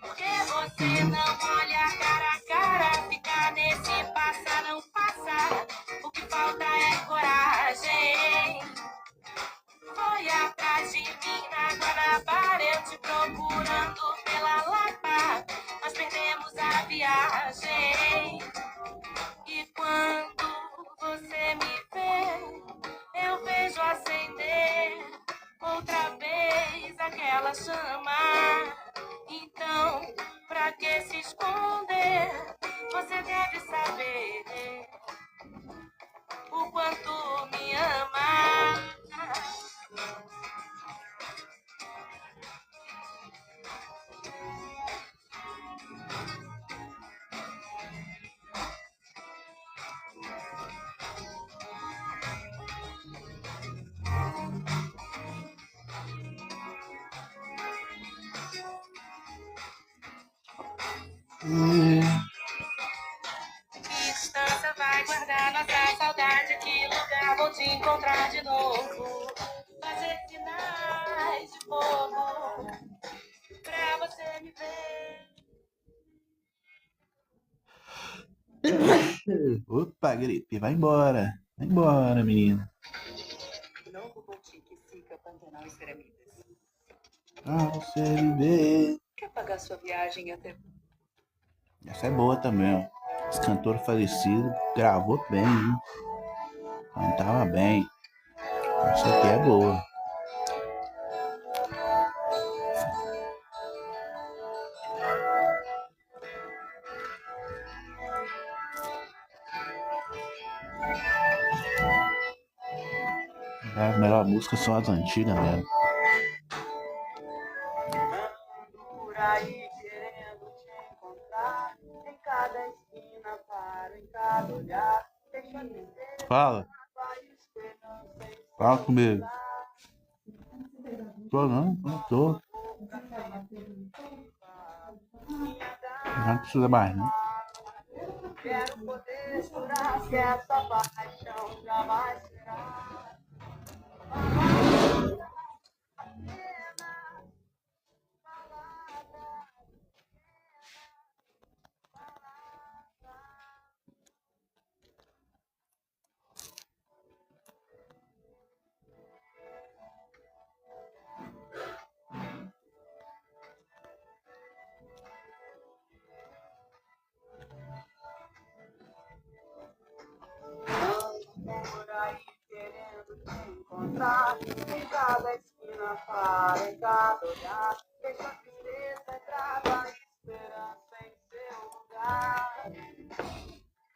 Porque você não olha cara a cara, fica nesse passa não passa. O que falta é coragem. Foi atrás de mim na Guanabara, eu te procurando pela Lapa. Nós perdemos a viagem. E quando você me vê, eu vejo acender outra vez aquela chama. Então, pra que se esconder? Que distância vai guardar nossa saudade? Que lugar vou te encontrar de novo? Fazer sinais de fogo pra você me ver. Opa, gripe, vai embora. Vai embora, menina. Novo Boutique Sica Pantanal e Ceramidas. Pra você viver. Quer pagar sua viagem até... Essa é boa também, ó. Esse cantor falecido gravou bem, viu? Cantava bem. Essa aqui é boa. A melhor música são as antigas mesmo. Por aí querendo te encontrar, em cada esquina paro, em cada olhar, deixa de ser, Fala. vai esperança em Fala comigo. Tô não tô. Não precisa mais, né? quero poder jurar que essa paixão jamais será. Por aí querendo te encontrar, em cada esquina para, em cada olhar, deixa a tristeza entrar, a esperança em seu lugar.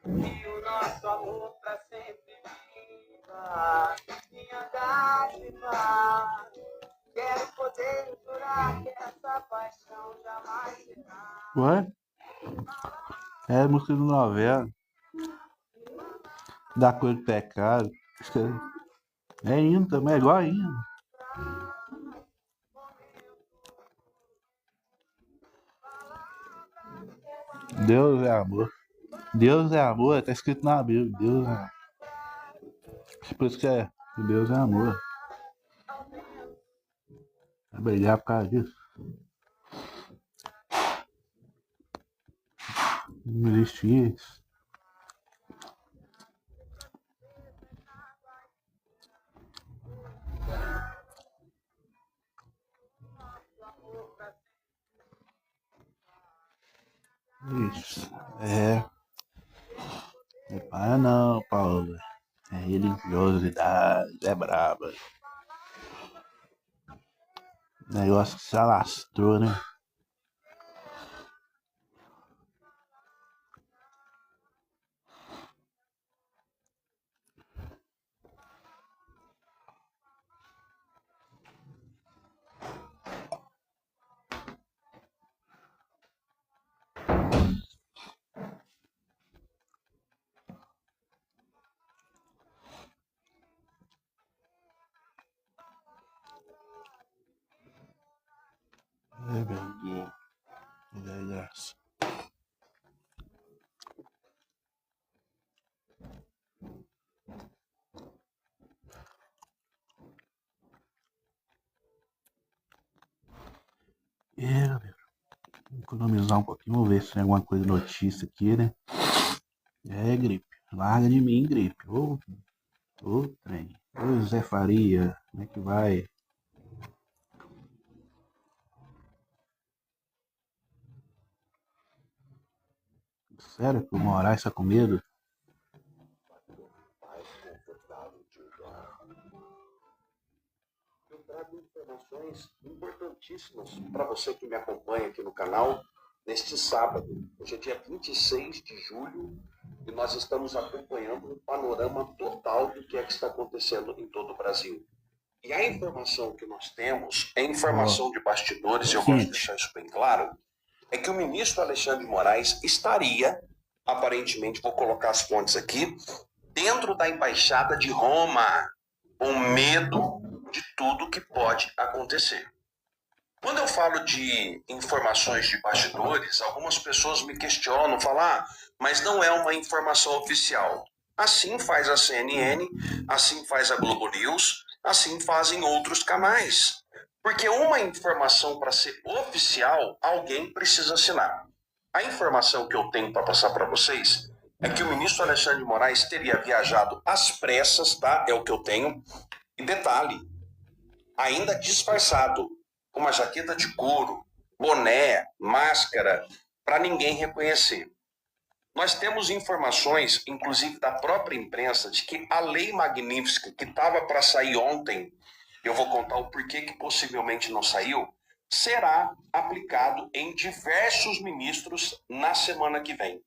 E o nosso amor pra sempre viva, minha dádiva. Quero poder jurar que essa paixão jamais será. Ué? É música de novela. Da cor do pecado. É hino também, é igual a hino. Deus é amor. Deus é amor, tá escrito na Bíblia. Deus é amor. Por isso que é. Deus é amor. Vai brigar por causa disso. Não existe isso. Isso. Não para não, Paulo. É religiosidade, é braba. Negócio que se alastrou, né? Ai, meu Deus. Que é graça. Meu Deus. Vou economizar um pouquinho. Vamos ver se tem alguma coisa notícia aqui, né? É, gripe. Larga de mim, gripe. Ô, trem. Ô, Zé Faria. Como é que vai? Sério que o Moraes tá com medo? Eu trago informações importantíssimas para você que me acompanha aqui no canal neste sábado. Hoje é dia 26 de julho e nós estamos acompanhando um panorama total do que é que está acontecendo em todo o Brasil. E a informação que nós temos é informação de bastidores, e eu gosto de deixar isso bem claro, é que o ministro Alexandre de Moraes estaria, aparentemente, vou colocar as fontes aqui, dentro da Embaixada de Roma, com medo de tudo que pode acontecer. Quando eu falo de informações de bastidores, algumas pessoas me questionam, falam, mas não é uma informação oficial. Assim faz a CNN, assim faz a Globo News, assim fazem outros canais. Porque uma informação para ser oficial, alguém precisa assinar. A informação que eu tenho para passar para vocês é que o ministro Alexandre de Moraes teria viajado às pressas, tá? É o que eu tenho. E detalhe, ainda disfarçado, com uma jaqueta de couro, boné, máscara, para ninguém reconhecer. Nós temos informações, inclusive da própria imprensa, de que a lei magnífica que estava para sair ontem, eu vou contar o porquê que possivelmente não saiu, será aplicado em diversos ministros na semana que vem.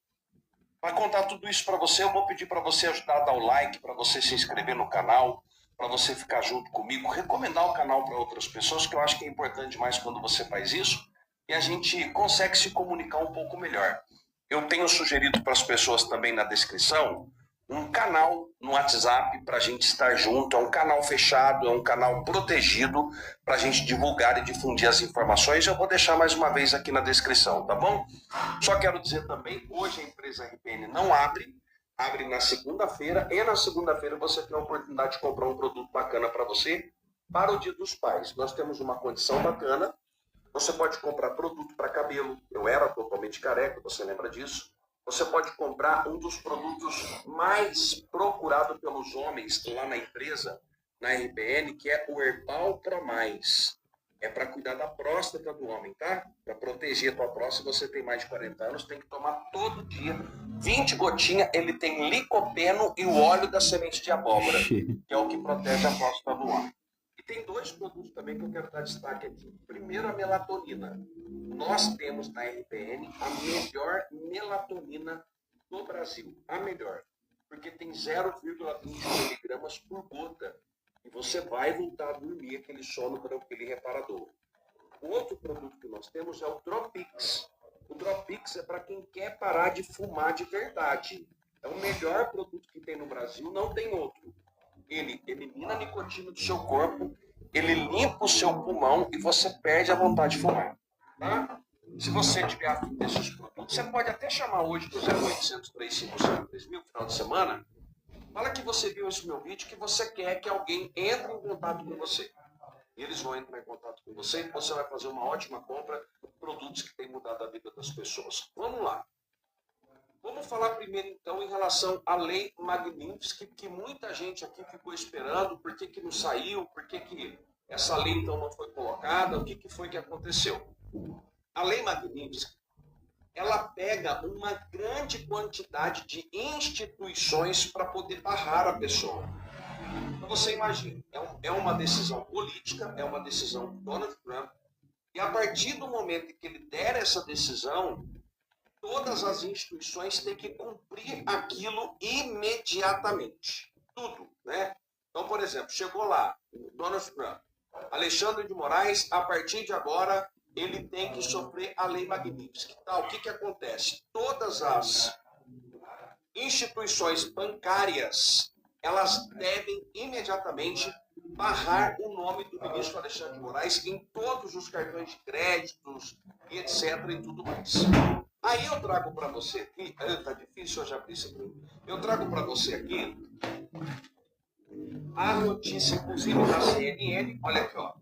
Para contar tudo isso para você, eu vou pedir para você ajudar a dar o like, para você se inscrever no canal, para você ficar junto comigo, recomendar o canal para outras pessoas, que eu acho que é importante demais quando você faz isso, e a gente consegue se comunicar um pouco melhor. Eu tenho sugerido para as pessoas também na descrição um canal no WhatsApp para a gente estar junto. É um canal fechado, é um canal protegido para a gente divulgar e difundir as informações. Eu vou deixar mais uma vez aqui na descrição, tá bom? Só quero dizer também, hoje a empresa RPN não abre na segunda-feira, e na segunda-feira você tem a oportunidade de comprar um produto bacana para você, para o Dia dos Pais. Nós temos uma condição bacana. Você pode comprar produto para cabelo. Eu era totalmente careca, você lembra disso? Você pode comprar um dos produtos mais procurados pelos homens lá na empresa, na RPN, que é o Herbal Pro Mais. É para cuidar da próstata do homem, tá? Para proteger a tua próstata, você tem mais de 40 anos, tem que tomar todo dia 20 gotinhas. Ele tem licopeno e o óleo da semente de abóbora, que é o que protege a próstata do homem. E tem dois produtos também que eu quero dar destaque aqui. Primeiro, a melatonina. Nós temos na RPN a melhor melatonina do Brasil. A melhor. Porque tem 0,20 miligramas por gota. E você vai voltar a dormir aquele sono tranquilo e reparador. O outro produto que nós temos é o Dropix. O Dropix é para quem quer parar de fumar de verdade. É o melhor produto que tem no Brasil, não tem outro. Ele elimina a nicotina do seu corpo, ele limpa o seu pulmão e você perde a vontade de fumar. Tá? Se você tiver afim desses produtos, você pode até chamar hoje do 0800 355 3000, final de semana. Fala que você viu esse meu vídeo, que você quer que alguém entre em contato com você. E eles vão entrar em contato com você e você vai fazer uma ótima compra de produtos que têm mudado a vida das pessoas. Vamos lá. Vamos falar primeiro, então, em relação à Lei Magnífica, que muita gente aqui ficou esperando, por que não saiu, por que essa lei, então, não foi colocada, o que foi que aconteceu. A Lei Magnífica, ela pega uma grande quantidade de instituições para poder barrar a pessoa. Então, você imagina, é uma decisão política, é uma decisão do Donald Trump, e a partir do momento em que ele der essa decisão, todas as instituições têm que cumprir aquilo imediatamente. Tudo, né? Então, por exemplo, chegou lá, Donald Trump, Alexandre de Moraes, a partir de agora, ele tem que sofrer a Lei Magnífica. Tá? O que acontece? Todas as instituições bancárias, elas devem imediatamente barrar o nome do ministro Alexandre de Moraes em todos os cartões de créditos e etc. e tudo mais. Aí eu trago para você aqui, tá difícil hoje abrir isso aqui. Eu trago para você aqui a notícia, inclusive, da CNN. Olha aqui, ó.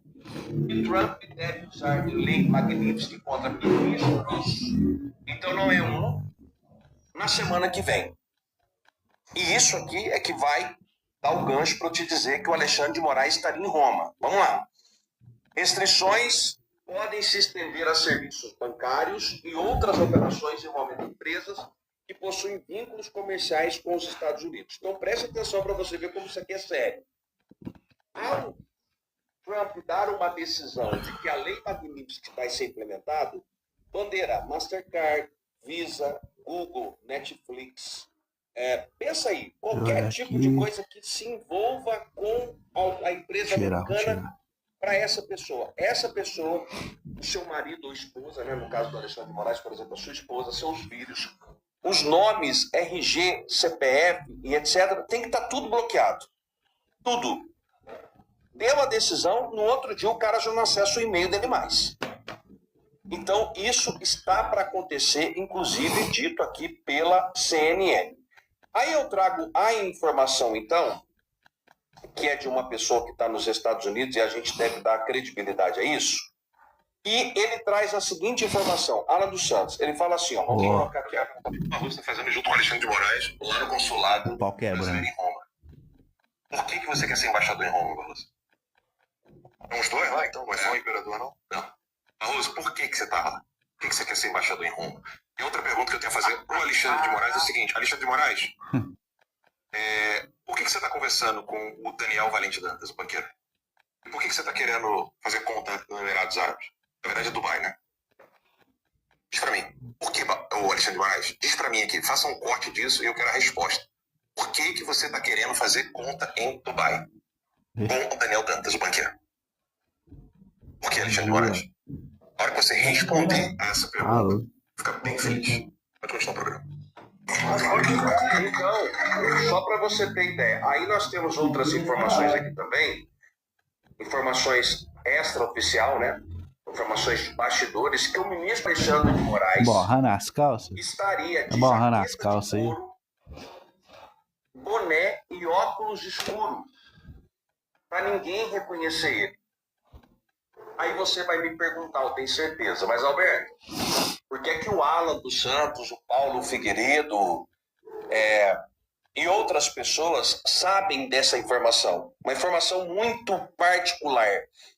Que Trump deve usar lei magnífica contra ministros. Então não é na semana que vem. E isso aqui é que vai dar o gancho para eu te dizer que o Alexandre de Moraes estaria em Roma. Vamos lá. Restrições podem se estender a serviços bancários e outras operações envolvendo empresas que possuem vínculos comerciais com os Estados Unidos. Então preste atenção para você ver como isso aqui é sério. Ao Trump dar uma decisão de que a lei Magnífica vai ser implementada, bandeira Mastercard, Visa, Google, Netflix. Pensa aí, qualquer tipo de coisa que se envolva com a empresa americana para essa pessoa. Essa pessoa, o seu marido ou esposa, né, no caso do Alexandre de Moraes, por exemplo, a sua esposa, seus filhos, os nomes, RG, CPF e etc., tem que estar tudo bloqueado. Tudo. deu a decisão, no outro dia o cara já não acessa o e-mail dele mais. Então, isso está para acontecer, inclusive dito aqui pela CNN. Aí eu trago a informação, então, que é de uma pessoa que está nos Estados Unidos, e a gente deve dar credibilidade a isso. E ele traz a seguinte informação, Alan dos Santos. Ele fala assim, ó, vamos colocar aqui. A Rússia está fazendo junto com o Alexandre de Moraes, lá no consulado brasileiro em Roma. Por que você quer ser embaixador em Roma, Barroso? Uns dois lá, então? Não é só o imperador, não? Não. Barroso, por que você tá lá? Por que você quer ser embaixador em Roma? E outra pergunta que eu tenho a fazer pro Alexandre de Moraes é o seguinte. Alexandre de Moraes, por que você está conversando com o Daniel Valente Dantas, o banqueiro? E por que você está querendo fazer conta nos Emirados Árabes? Na verdade é Dubai, né? Diz pra mim. Por que, o Alexandre de Moraes? Diz pra mim aqui. Faça um corte disso e eu quero a resposta. Por que você está querendo fazer conta em Dubai? Com o Daniel Dantas, o banqueiro. Por que, Alexandre de Moraes? Na hora que você responder a essa pergunta, fica bem feliz. Pode continuar o programa. Então, só para você ter ideia, aí nós temos outras informações aqui também, informações extraoficial, né? Informações de bastidores, que o ministro Alexandre de Moraes borrando as calças? estaria de Borrando as jaqueta calças de aí. couro, boné e óculos escuros, para ninguém reconhecer ele. Aí você vai me perguntar, eu tenho certeza, mas Alberto, por que é que o Alan dos Santos, o Paulo Figueiredo e outras pessoas sabem dessa informação? Uma informação muito particular.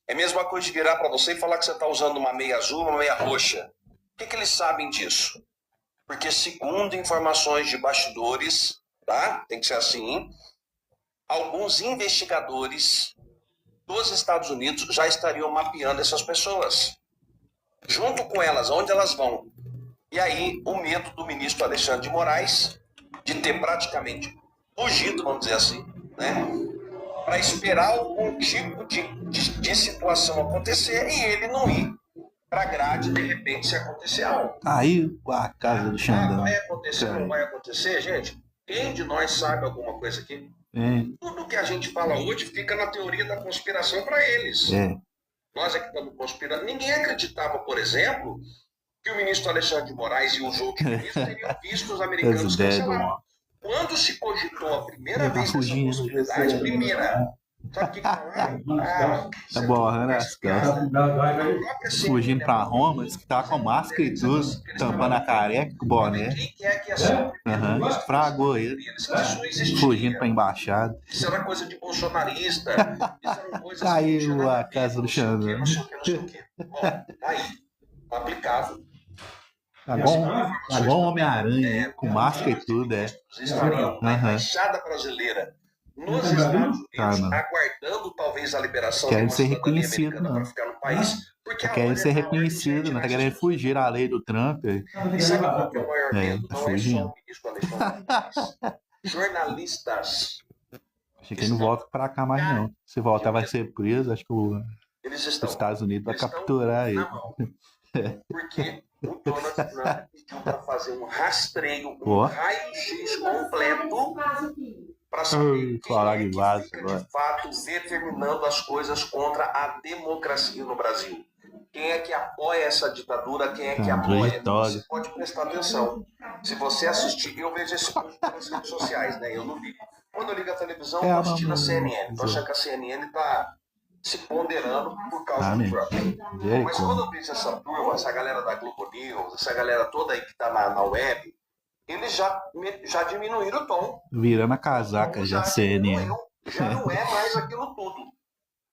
É a mesma coisa de virar para você e falar que você está usando uma meia azul, uma meia roxa. Por que eles sabem disso? Porque segundo informações de bastidores, tá? Tem que ser assim, alguns investigadores dos Estados Unidos já estariam mapeando essas pessoas. Junto com elas, onde elas vão. E aí, o medo do ministro Alexandre de Moraes de ter praticamente fugido, vamos dizer assim, né? Para esperar algum tipo de situação acontecer e ele não ir para a grade, de repente, se acontecer algo. Aí, a casa do Xandão. Vai acontecer, não vai acontecer, gente? Quem de nós sabe alguma coisa aqui? Tudo que a gente fala hoje fica na teoria da conspiração para eles. Nós é que estamos conspirando. Ninguém acreditava, por exemplo, que o ministro Alexandre de Moraes e os outros ministros teriam visto os americanos cancelar. Quando se cogitou a primeira vez essa possibilidade, sabe o que falaram? Tá borrando as calças. Fugindo pra Roma, diz que tá com máscara e tudo, tampando a careca com o boné. Quem quer que ia ser o primeiro-ministro? Fragou ele. Isso não existia. Fugindo pra embaixada. Isso era coisa de bolsonarista. Isso era coisa Caiu a casa do Xandão. Não sei o quê. Bom, aí, aplicável. Tá bom Homem-Aranha, com máscara e tudo, Estariam na embaixada brasileira nos Estados Unidos, aguardando talvez a liberação querem de uma ser cidadania reconhecido, americana não. para ficar no país. Porque Querem ser reconhecido, não tá querendo fugir à lei do Trump. E sabe qual que é o maior medo? Tá Não é só fugindo. o ministro Alexandre de Moraes. Jornalistas, Acho que ele não volta pra cá mais, não. Se voltar, vai ser preso. Acho que eles os estão Estados Unidos vai estão capturar ele. na mão. Porque o Donald Trump pediu para fazer um rastreio, um raio-x completo para saber quem falar é de que vaso fica agora. de fato determinando as coisas contra a democracia no Brasil. Quem é que apoia essa ditadura, quem é que apoia. Você pode prestar atenção. Se você assistir, eu vejo esse povo nas redes sociais, né? Eu não ligo. Quando eu ligo a televisão, eu tô assistindo a CNN. Tô achando que a CNN tá se ponderando por causa do Trump. Mas quando eu vejo essa turma, essa galera da Globo News, essa galera toda aí que tá na web, eles já diminuíram o tom. Virando a casaca já CNN. Já não é mais aquilo tudo.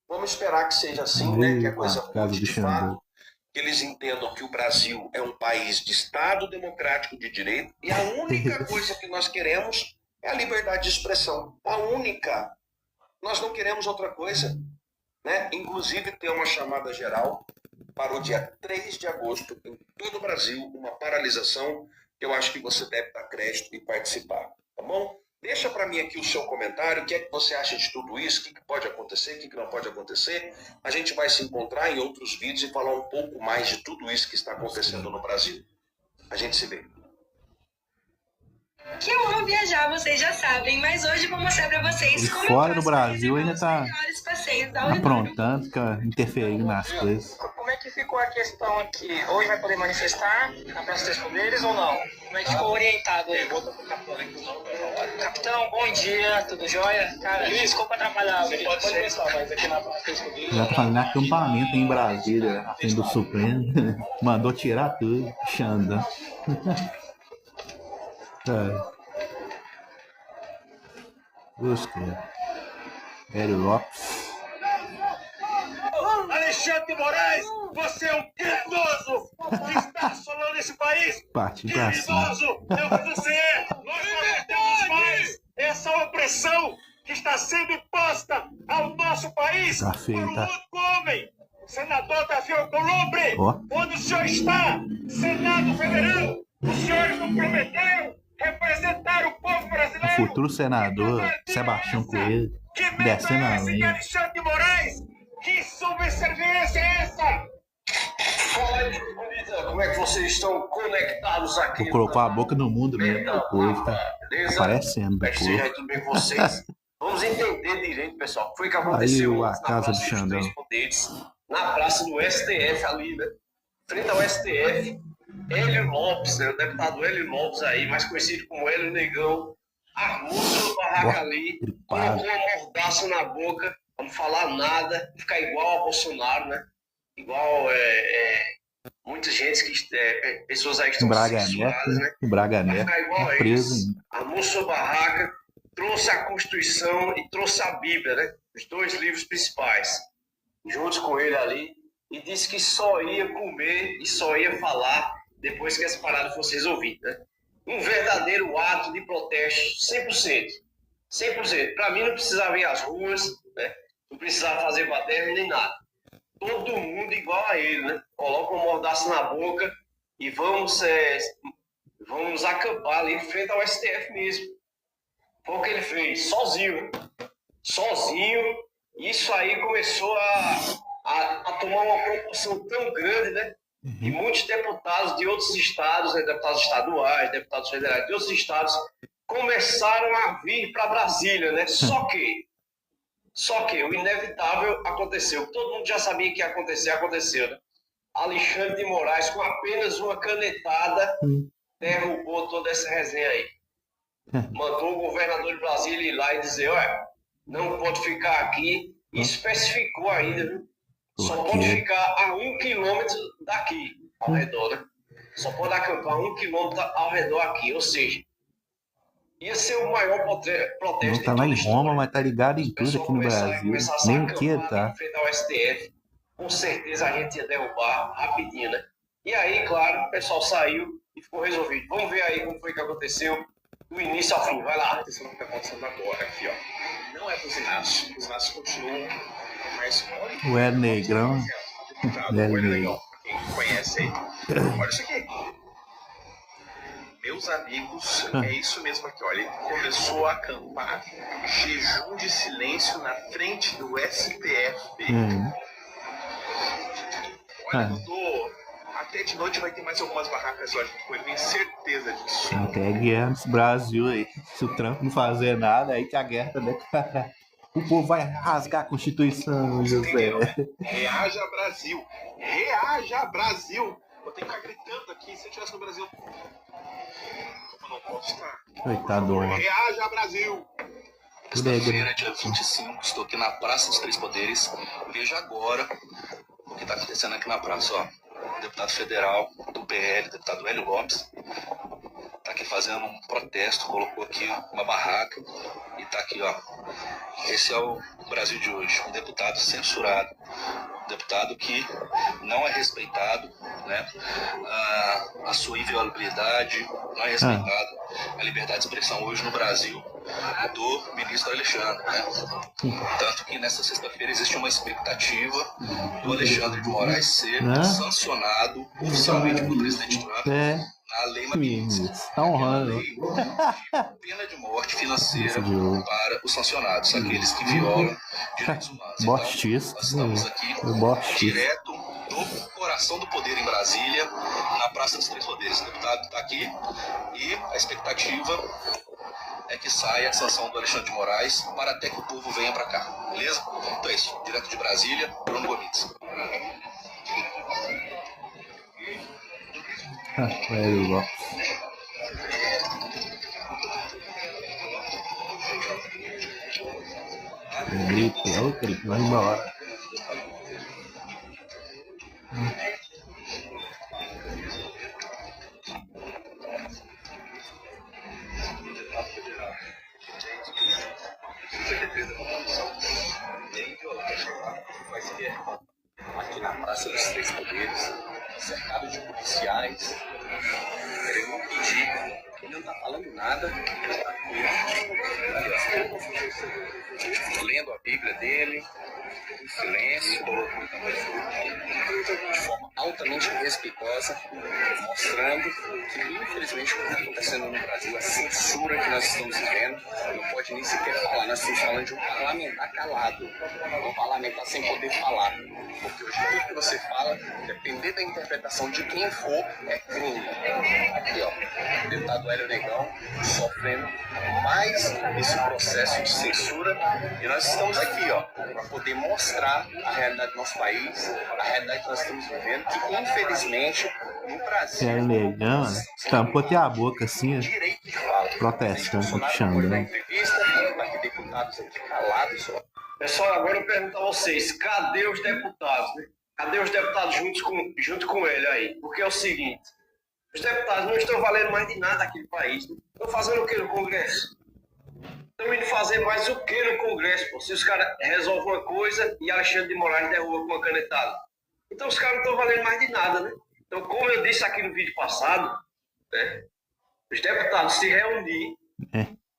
Vamos esperar que seja assim, né? Que a coisa mude de fato. Que eles entendam que o Brasil é um país de Estado democrático de direito e a única coisa que nós queremos é a liberdade de expressão. A única. Nós não queremos outra coisa. Né? Inclusive ter uma chamada geral para o dia 3 de agosto em todo o Brasil, uma paralisação que eu acho que você deve dar crédito e participar, tá bom? Deixa para mim aqui o seu comentário, o que é que você acha de tudo isso, o que pode acontecer, o que não pode acontecer. A gente vai se encontrar em outros vídeos e falar um pouco mais de tudo isso que está acontecendo no Brasil. A gente se vê. Que eu amo viajar, vocês já sabem, mas hoje eu vou mostrar pra vocês E como fora eu do faço pra Brasil reservar ainda os tá melhores passeios ao redor do aprontando, fica interferindo nas coisas. Como é que ficou a questão aqui? Hoje vai poder manifestar na Praça dos Poderes ou não? Como é que ficou orientado aí? Capitão, bom dia, tudo jóia? Cara, desculpa atrapalhar. Você pode manifestar, mas aqui na Praça dos Poderes... Já tá fazendo acampamento em Brasília, na frente do Supremo. Mandou tirar tudo, Xandão. Busca. Hélio Lopes. Alexandre de Moraes, você é um criminoso que está assolando esse país. Partiu pra cima. Criminoso é o que você é. Nós não aguentamos mais essa opressão que está sendo imposta ao nosso país Tá feio, por um tá? único homem, senador Davi Alcolumbre. Ó. Onde o senhor está? Senado Federal. Os senhores não prometeram representar o povo brasileiro? Futuro senador Sebastião Coelho Que medo descendo é a esse de linha. Alexandre de Moraes? Que subserviência é essa? Fala aí, bonita, como é que vocês estão conectados aqui? Vou colocar a boca no mundo mesmo, o povo tá aparecendo do Como é que seja aí, povo. tudo bem com vocês? Vamos entender direito, pessoal, o que foi que aconteceu Aí, a ontem na casa Praça do dos Xandão. Três Poderes, na praça do STF ali, né? Frente ao STF, Hélio Lopes, né? O deputado Hélio Lopes aí, mais conhecido como Hélio Negão, armou seu barraco ali, gripado. colocou uma mordaça na boca, pra não falar nada, ficar igual a Bolsonaro, né? Igual muita gente, pessoas aí que O estão Braga censuradas, né? Neto, o Braga Vai Neto ficar igual tá a preso eles. ainda. Armou sua barraca, trouxe a Constituição e trouxe a Bíblia, né? Os dois livros principais, juntos com ele ali, e disse que só ia comer e só ia falar depois que essa parada fosse resolvida, né? Um verdadeiro ato de protesto, 100%. 100%. Para mim não precisava ir às ruas, né? Não precisava fazer baderna nem nada. Todo mundo igual a ele, né? Coloca uma mordaça na boca e vamos acampar ali em frente ao STF mesmo. Foi o que ele fez, sozinho. Sozinho. Isso aí começou a tomar uma proporção tão grande, né? E muitos deputados de outros estados, né? Deputados estaduais, deputados federais de outros estados, começaram a vir para Brasília, né? Só que o inevitável aconteceu. Todo mundo já sabia que ia acontecer, aconteceu, né? Alexandre de Moraes, com apenas uma canetada, derrubou toda essa resenha aí. Mandou o governador de Brasília ir lá e dizer, olha, não pode ficar aqui, e especificou ainda, viu? Só pode ficar a 1 quilômetro daqui, ao redor, né? Só pode acampar 1 quilômetro ao redor aqui, ou seja, ia ser o maior protesto. Não tá lá em Roma, mas tá ligado em tudo aqui no Brasil. Nem o que tá. Em frente ao STF, com certeza a gente ia derrubar rapidinho, né? E aí, claro, o pessoal saiu e ficou resolvido. Vamos ver aí como foi que aconteceu, do início ao fim. Vai lá. Atenção no que está acontecendo agora aqui, ó. Não é buzinaço. Buzinaço continuam, mas olha O Hélio Negrão. olha legal. Quem conhece aí. Olha isso aqui. Meus amigos, é isso mesmo aqui, olha. Ele começou a acampar jejum de silêncio na frente do STF. Olha, mudou. Até de noite vai ter mais algumas barracas lá, eu tenho certeza disso. Até guerra nesse Brasil aí. Se o Trump não fazer nada, aí que a guerra tá declarada. O povo vai rasgar a Constituição, José. Reaja Brasil! Reaja Brasil! Vou ter que ficar gritando aqui, se eu estivesse no Brasil. Como não posso estar? Coitado. Reaja Brasil! Sexta-feira, dia 25, estou aqui na Praça dos Três Poderes. Veja agora o que está acontecendo aqui na praça, ó. O deputado federal do PL, deputado Hélio Lopes, está aqui fazendo um protesto, colocou aqui uma barraca e está aqui, ó. Esse é o Brasil de hoje, um deputado censurado, um deputado que não é respeitado, né? A sua inviolabilidade, não é respeitado a liberdade de expressão hoje no Brasil do ministro Alexandre, né? Tanto que nessa sexta-feira existe uma expectativa do Alexandre de Moraes ser sancionado oficialmente pelo presidente Trump na lei Magnitsky, tá honrando. pena de morte financeira para os sancionados, aqueles que violam direitos humanos. Então, nós estamos aqui direto do coração do poder em Brasília, na Praça dos Três Poderes. O deputado está aqui e a expectativa é que saia a sanção do Alexandre de Moraes para até que o povo venha para cá, beleza? Então é isso, direto de Brasília, Bruno Gomes. Hélio Lopes. Gripe, vai embora. Aqui na Praça dos Três Poderes, cercado de policiais, querendo impedir. Ele não tá falando nada, ele tá aqui, lendo a Bíblia dele, em silêncio, de forma altamente respeitosa, mostrando que, infelizmente, o que está acontecendo no Brasil, a censura que nós estamos vivendo, não pode nem sequer falar. Nós estamos falando de um parlamentar calado, um parlamentar sem poder falar. Porque hoje tudo que você fala, dependendo da interpretação de quem for, é crime. Aqui, ó, o deputado Hélio Negão sofrendo mais esse processo de censura, e nós estamos aqui, ó, para poder mostrar a realidade do nosso país, a realidade que nós estamos vivendo, que infelizmente no Brasil Hélio Negão, né? Tampou até a boca assim, ó, direito de fala. protestando, puxando, né? Entrevista, vai ter deputados aqui calados. Pessoal, agora eu pergunto a vocês, cadê os deputados, né? Cadê os deputados junto com ele aí? Porque é o seguinte, os deputados não estão valendo mais de nada aqui no país, né? Estão fazendo o que no Congresso? Estão indo fazer mais o que no Congresso, pô? Se os caras resolvem uma coisa e Alexandre de Moraes derruba com uma canetada. Então os caras não estão valendo mais de nada, né? Então, como eu disse aqui no vídeo passado, né? Os deputados se reunir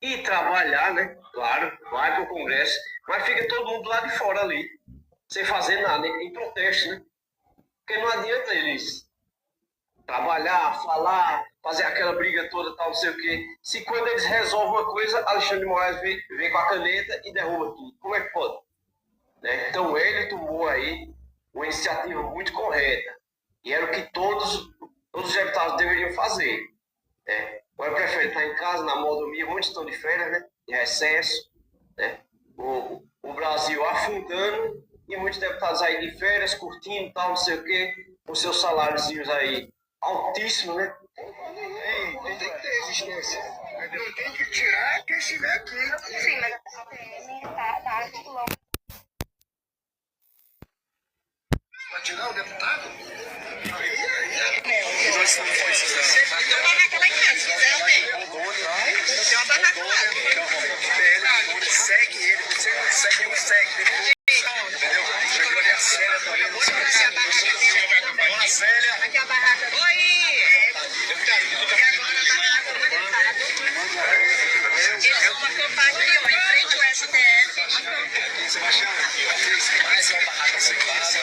e trabalhar, né? Claro, vai para o Congresso, mas fica todo mundo lá de fora ali, sem fazer nada, em protesto, né? Porque não adianta eles trabalhar, falar, fazer aquela briga toda, tal, não sei o quê. Se quando eles resolvem uma coisa, Alexandre de Moraes vem com a caneta e derruba tudo. Como é que pode? Né? Então ele tomou aí uma iniciativa muito correta. E era o que todos os deputados deveriam fazer. Né? Agora prefere estar em casa, na mordomia, muitos estão de férias, né? De recesso. Né? O Brasil afundando e muitos deputados aí de férias, curtindo, tal, não sei o quê, com seus saláriozinhos aí altíssimos, né? Tem que ter existência. Não tem que tirar quem estiver aqui. Sim, mas a PM tá articulando. Vai tirar o deputado? E nós estamos precisando. Tem uma barraca lá em casa, se quiser eu tenho. Tem uma barraca lá. Segue ele, você não segue, não segue. Entendeu? Chegou ali a Célia também, não sabe se a Célia. Aqui a barraca. Oi! E agora a barraca do deputado. Eles uma campagem ali, ó, em frente ao STF. Sebastião, mais uma barraca separada.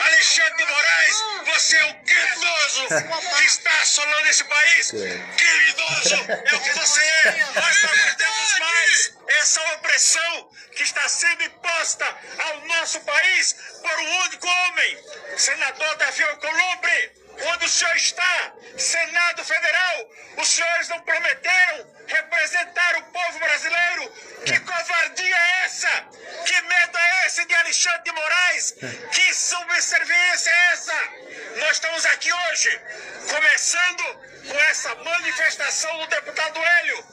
Alexandre de Moraes, você é um criminoso que está assolando esse país. Criminoso é o que você é. Nós não aguentamos mais essa opressão que está sendo imposta ao nosso país por um único homem, senador Davi Alcolumbre. Onde o senhor está, Senado Federal, os senhores não prometeram representar o povo brasileiro? Que covardia é essa? Que medo é esse de Alexandre de Moraes? Que subserviência é essa? Nós estamos aqui hoje, começando com essa manifestação do deputado Hélio,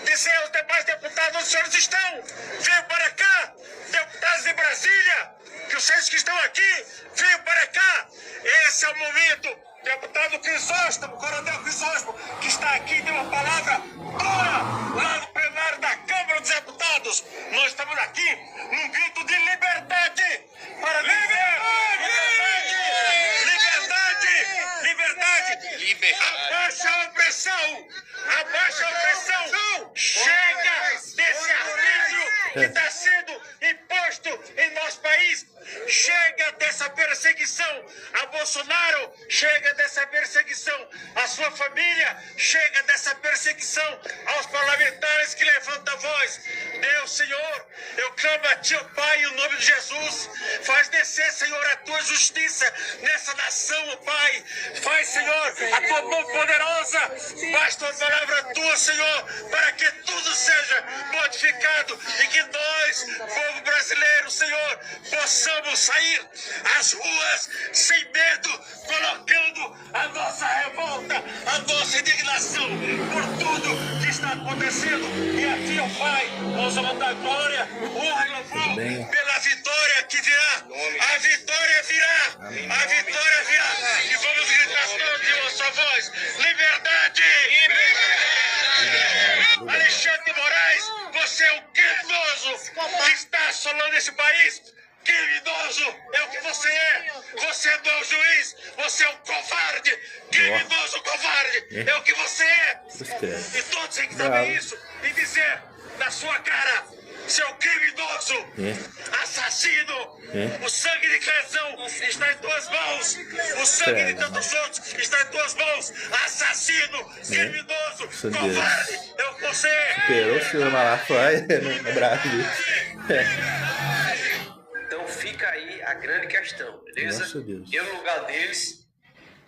dizer aos demais deputados onde os senhores estão. Venham para cá, deputados de Brasília, que vocês que estão aqui, venham para cá. Esse é o momento. Deputado Crisóstomo, Coronel Crisóstomo, que está aqui, deu uma palavra dura lá no plenário da Câmara dos Deputados. Nós estamos aqui num grito de liberdade para viver. Liberdade. Abaixa a opressão. Abaixa a opressão. Chega desse arbítrio que está sendo imposto em nosso país. Chega dessa perseguição a Bolsonaro, chega dessa perseguição à sua família, chega dessa perseguição aos parlamentares que levantam a voz. Deus, Senhor, eu clamo a Ti, ó Pai, em nome de Jesus. Faz descer, Senhor, a Tua justiça nessa nação, ó Pai. Faz, Senhor, a Tua mão poderosa. Basta a palavra Tua, Senhor, para que tudo seja modificado e que nós, povo brasileiro, Senhor, possamos sair às ruas sem medo, colocando a nossa revolta, a nossa indignação por tudo que está acontecendo. E a Ti, ó Pai, nós vamos dar glória, honra e louvor pela vitória que virá. A vitória virá, a vitória virá. E vamos gritar todos em uma só voz: liberdade! Alexandre de Moraes, você é um criminoso que está assolando esse país. Criminoso é o que você é. Você não é um juiz, você é um covarde. Criminoso covarde é o que você é. E todos têm que saber isso e dizer na sua cara: seu criminoso, assassino, o sangue de Clezão está em tuas mãos, o sangue de tantos outros está em tuas mãos, assassino, criminoso, covarde, é o que você é. Esperou o senhor Malafaia no Brasil. Então fica aí a grande questão, beleza? Nossa Deus. Eu, no lugar deles,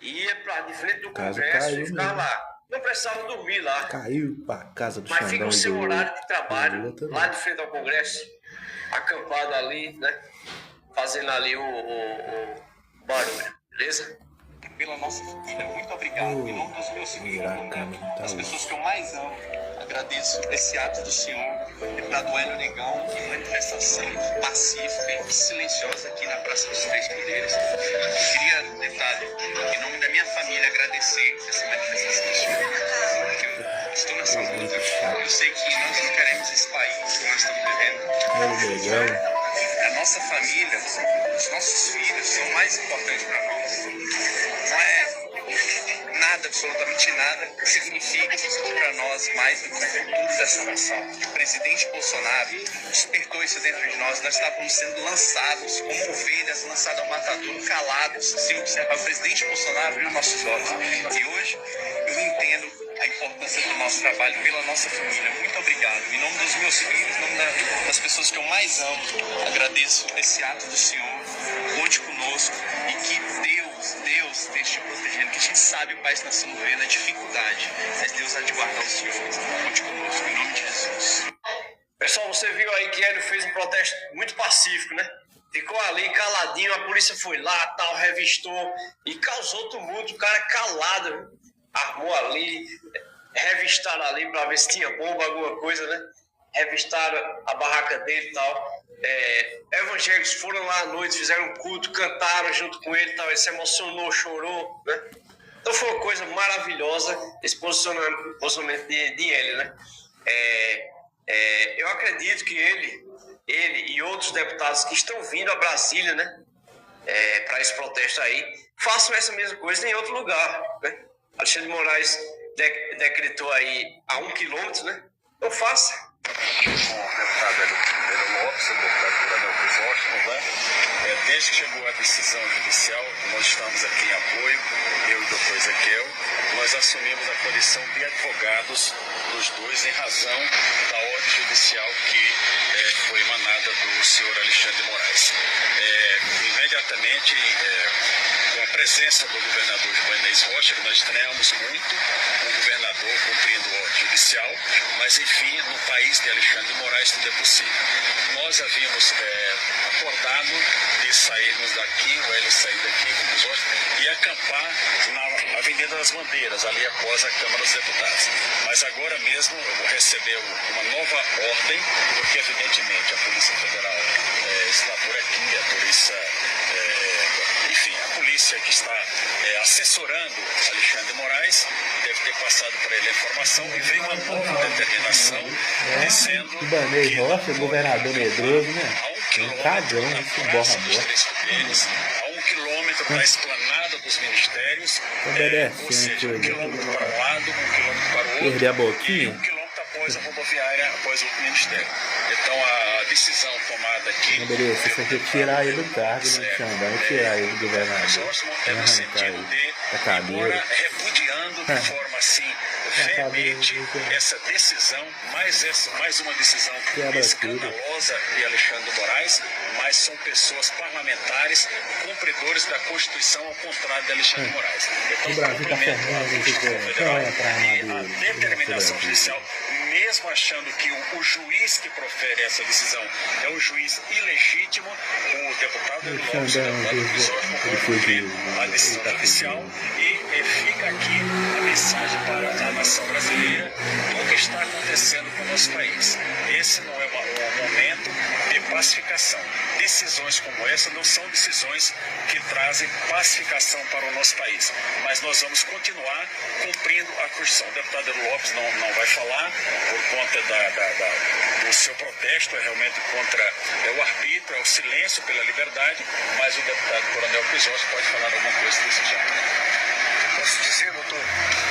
ia pra de frente do Casa Congresso caiu e ficar mesmo. lá. Não precisava dormir lá. Caiu pra casa do Mas fica Xandão o seu do- horário de do trabalho Lula também. lá de frente ao Congresso, acampado ali, né? Fazendo ali o barulho, beleza? Pela nossa família, muito obrigado. Em nome dos meus filhos, Virar a câmera, tá das louco. pessoas que eu mais amo, agradeço esse ato do senhor, deputado Hélio Negão, que manifestação pacífica e silenciosa aqui na Praça dos Três Poderes. Eu queria, deputado, em nome da minha família, agradecer essa manifestação do senhor, porque eu estou nessa luta. Eu sei que nós não queremos esse país que nós estamos vivendo. Hélio Negão. A nossa família, os nossos filhos são mais importantes para nós. Não é nada, absolutamente nada, que significa para nós mais do que o futuro dessa nação. O presidente Bolsonaro despertou isso dentro de nós. Nós estávamos sendo lançados como ovelhas, lançados ao matadouro, calados, sem observar. O presidente Bolsonaro abriu nossos olhos. E hoje eu entendo a importância do nosso trabalho pela nossa família. Muito obrigado. Em nome dos meus filhos, em nome das pessoas que eu mais amo, agradeço esse ato do Senhor. Conte conosco e que Deus esteja te protegendo, que a gente sabe o país que nós estamos vivendo, a dificuldade, mas Deus há de guardar o Senhor. Conte conosco, em nome de Jesus. Pessoal, você viu aí que Hélio fez um protesto muito pacífico, né? Ficou ali caladinho, a polícia foi lá, tal, revistou e causou tumulto. O cara calado, armou ali, revistaram ali para ver se tinha bomba, alguma coisa, né? Revistaram a barraca dele e tal. Evangélicos foram lá à noite, fizeram um culto, cantaram junto com ele e tal. Ele se emocionou, chorou, né? Então foi uma coisa maravilhosa esse posicionamento de Hélio, né? Eu acredito que ele e outros deputados que estão vindo a Brasília, né? Para esse protesto aí, façam essa mesma coisa em outro lugar, né? Alexandre de Moraes decretou aí a 1 quilômetro, né? Então faça. Com o deputado Hélio Lopes, o deputado Coronel Crisóstomo, né? Desde que chegou a decisão judicial, nós estamos aqui em apoio, eu e o doutor Ezequiel, nós assumimos a coalição de advogados dos dois em razão da ordem judicial que foi emanada do senhor Alexandre de Moraes. Imediatamente, com a presença do governador Joanês Rocha, que nós estranhamos muito um governador cumprindo ordem judicial, mas enfim, no país de Alexandre de Moraes tudo é possível. Nós havíamos acordado de sairmos daqui, o Hélio sair daqui com os outros, e acampar na Avenida das Bandeiras, ali após a Câmara dos Deputados. Mas agora mesmo recebeu uma nova ordem, porque evidentemente a Polícia Federal está por aqui, a polícia, enfim, a polícia que está assessorando Alexandre de Moraes deve ter passado para ele a informação e veio uma nova determinação dizendo Ibanez Rocha, governador medroso, né? Um cagão, esse borra-borra. a 1 quilômetro da esplanada dos ministérios, ou seja, 1 quilômetro para um lado, 1 quilômetro para o outro, Perder a boquinha? e 1 quilômetro após a rodoviária, após o ministério. Então a decisão tomada aqui... Não, beleza, você tem que tirar ele do cargo, né, Xandão? Tirar ele do governador. É no sentido de, da cadeira. embora repudiando de forma assim veemente essa decisão, mais uma decisão escandalosa de Alexandre de Moraes, mas são pessoas parlamentares, cumpridores da Constituição, ao contrário de Alexandre de Moraes. Então, cumprimento a Constituição Federal e a determinação judicial, mesmo achando que o juiz que profere essa decisão é um juiz ilegítimo, o deputado Lopes, o deputado Crisóstomo, foi cumprir a decisão judicial e fica aqui a mensagem para a nação brasileira do que está acontecendo com o nosso país. Esse não é um momento de pacificação. Decisões como essa não são decisões que trazem pacificação para o nosso país, mas nós vamos continuar cumprindo a Constituição. O deputado Lopes não vai falar por conta do seu protesto, é realmente contra o arbítrio, é o silêncio pela liberdade, mas o deputado Coronel Crisóstomo pode falar alguma coisa desse jeito. Posso dizer, doutor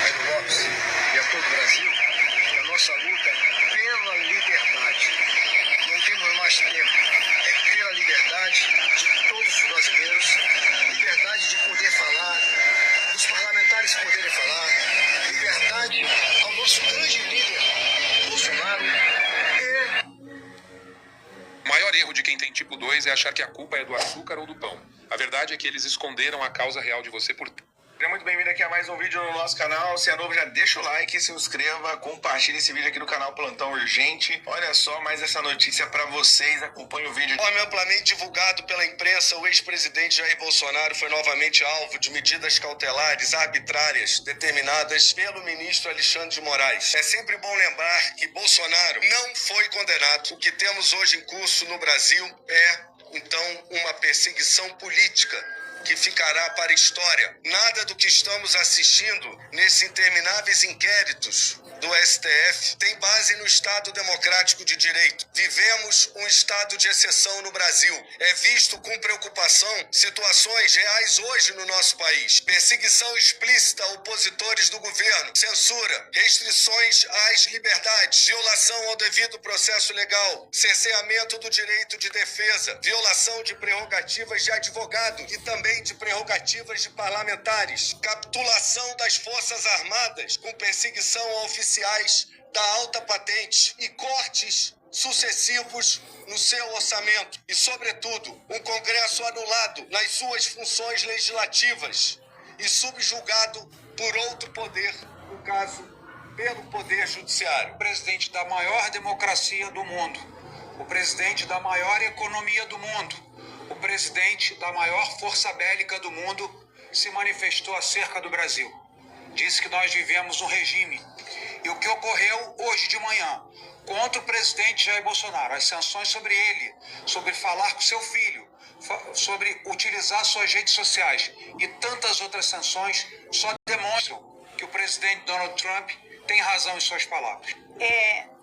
Hélio Lopes, e a todo o Brasil, que a nossa luta é pela liberdade. Não temos mais tempo. É pela liberdade de todos os brasileiros, liberdade de poder falar, dos parlamentares poderem falar, liberdade ao nosso grande líder, Bolsonaro. O maior erro de quem tem tipo 2 é achar que a culpa é do açúcar ou do pão. A verdade é que eles esconderam a causa real de você por... Seja muito bem-vindo aqui a mais um vídeo no nosso canal. Se é novo, já deixa o like, se inscreva, compartilhe esse vídeo aqui no canal Plantão Urgente. Olha só mais essa notícia pra vocês. Acompanhe o vídeo. Amplamente divulgado pela imprensa, o ex-presidente Jair Bolsonaro foi novamente alvo de medidas cautelares arbitrárias determinadas pelo ministro Alexandre de Moraes. É sempre bom lembrar que Bolsonaro não foi condenado. O que temos hoje em curso no Brasil é, então, uma perseguição política que ficará para a história. Nada do que estamos assistindo nesses intermináveis inquéritos do STF tem base no Estado Democrático de Direito. Vivemos um estado de exceção no Brasil. É visto com preocupação situações reais hoje no nosso país. Perseguição explícita a opositores do governo, censura, restrições às liberdades, violação ao devido processo legal, cerceamento do direito de defesa, violação de prerrogativas de advogado e também de prerrogativas de parlamentares, capitulação das Forças Armadas com perseguição a oficiais da alta patente e cortes sucessivos no seu orçamento e, sobretudo, um Congresso anulado nas suas funções legislativas e subjugado por outro poder, no caso, pelo Poder Judiciário. O presidente da maior democracia do mundo, o presidente da maior economia do mundo, o presidente da maior força bélica do mundo se manifestou acerca do Brasil. Disse que nós vivemos um regime. E o que ocorreu hoje de manhã contra o presidente Jair Bolsonaro, as sanções sobre ele, sobre falar com seu filho, sobre utilizar suas redes sociais e tantas outras sanções, só demonstram que o presidente Donald Trump tem razão em suas palavras.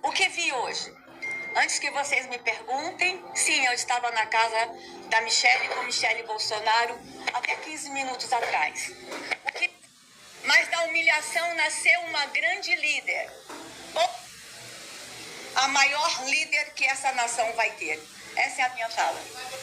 O que vi hoje? Antes que vocês me perguntem, sim, eu estava na casa da Michele com Michele Bolsonaro até 15 minutos atrás. Mas da humilhação nasceu uma grande líder. A maior líder que essa nação vai ter. Essa é a minha fala.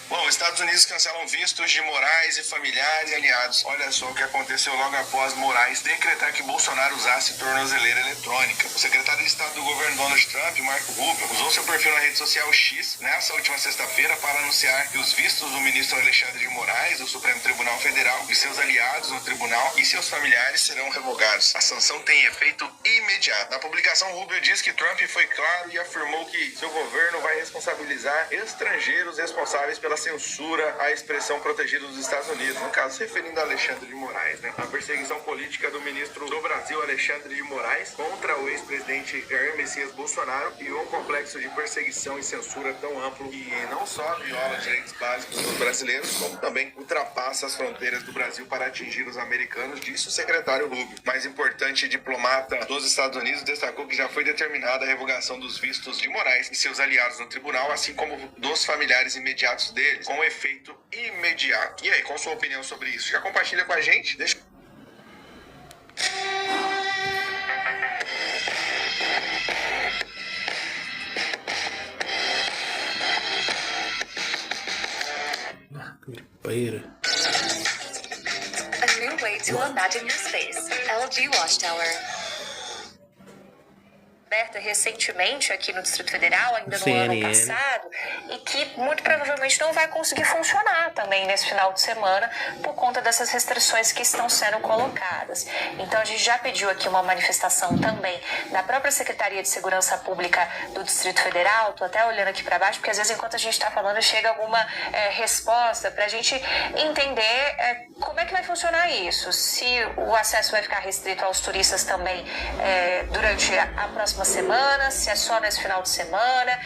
Bom, os Estados Unidos cancelam vistos de Moraes e familiares e aliados. Olha só o que aconteceu logo após Moraes decretar que Bolsonaro usasse tornozeleira eletrônica. O secretário de Estado do governo Donald Trump, Marco Rubio, usou seu perfil na rede social X nessa última sexta-feira para anunciar que os vistos do ministro Alexandre de Moraes, do Supremo Tribunal Federal, e seus aliados no tribunal e seus familiares serão revogados. A sanção tem efeito imediato. Na publicação, Rubio diz que Trump foi claro e afirmou que seu governo vai responsabilizar estrangeiros responsáveis pela censura à expressão protegida dos Estados Unidos, no caso, se referindo a Alexandre de Moraes, né? A perseguição política do ministro do Brasil, Alexandre de Moraes, contra o ex-presidente Jair Messias Bolsonaro criou um complexo de perseguição e censura tão amplo que não só viola direitos básicos dos brasileiros, como também ultrapassa as fronteiras do Brasil para atingir os americanos, disse o secretário Rubio. Mais importante, diplomata dos Estados Unidos destacou que já foi determinada a revogação dos vistos de Moraes e seus aliados no tribunal, assim como dos familiares imediatos deles, com efeito imediato. E aí, qual a sua opinião sobre isso? Já compartilha com a gente? Deixa... A new way to imagine your space. LG Watchtower. aberta recentemente aqui no Distrito Federal, ainda no CNN. ano passado, e que muito provavelmente não vai conseguir funcionar também nesse final de semana por conta dessas restrições que estão sendo colocadas. Então a gente já pediu aqui uma manifestação também da própria Secretaria de Segurança Pública do Distrito Federal. Tô até olhando aqui para baixo, porque às vezes enquanto a gente está falando chega alguma resposta para a gente entender como é que vai funcionar isso, se o acesso vai ficar restrito aos turistas também durante a próxima semana, se é só nesse final de semana,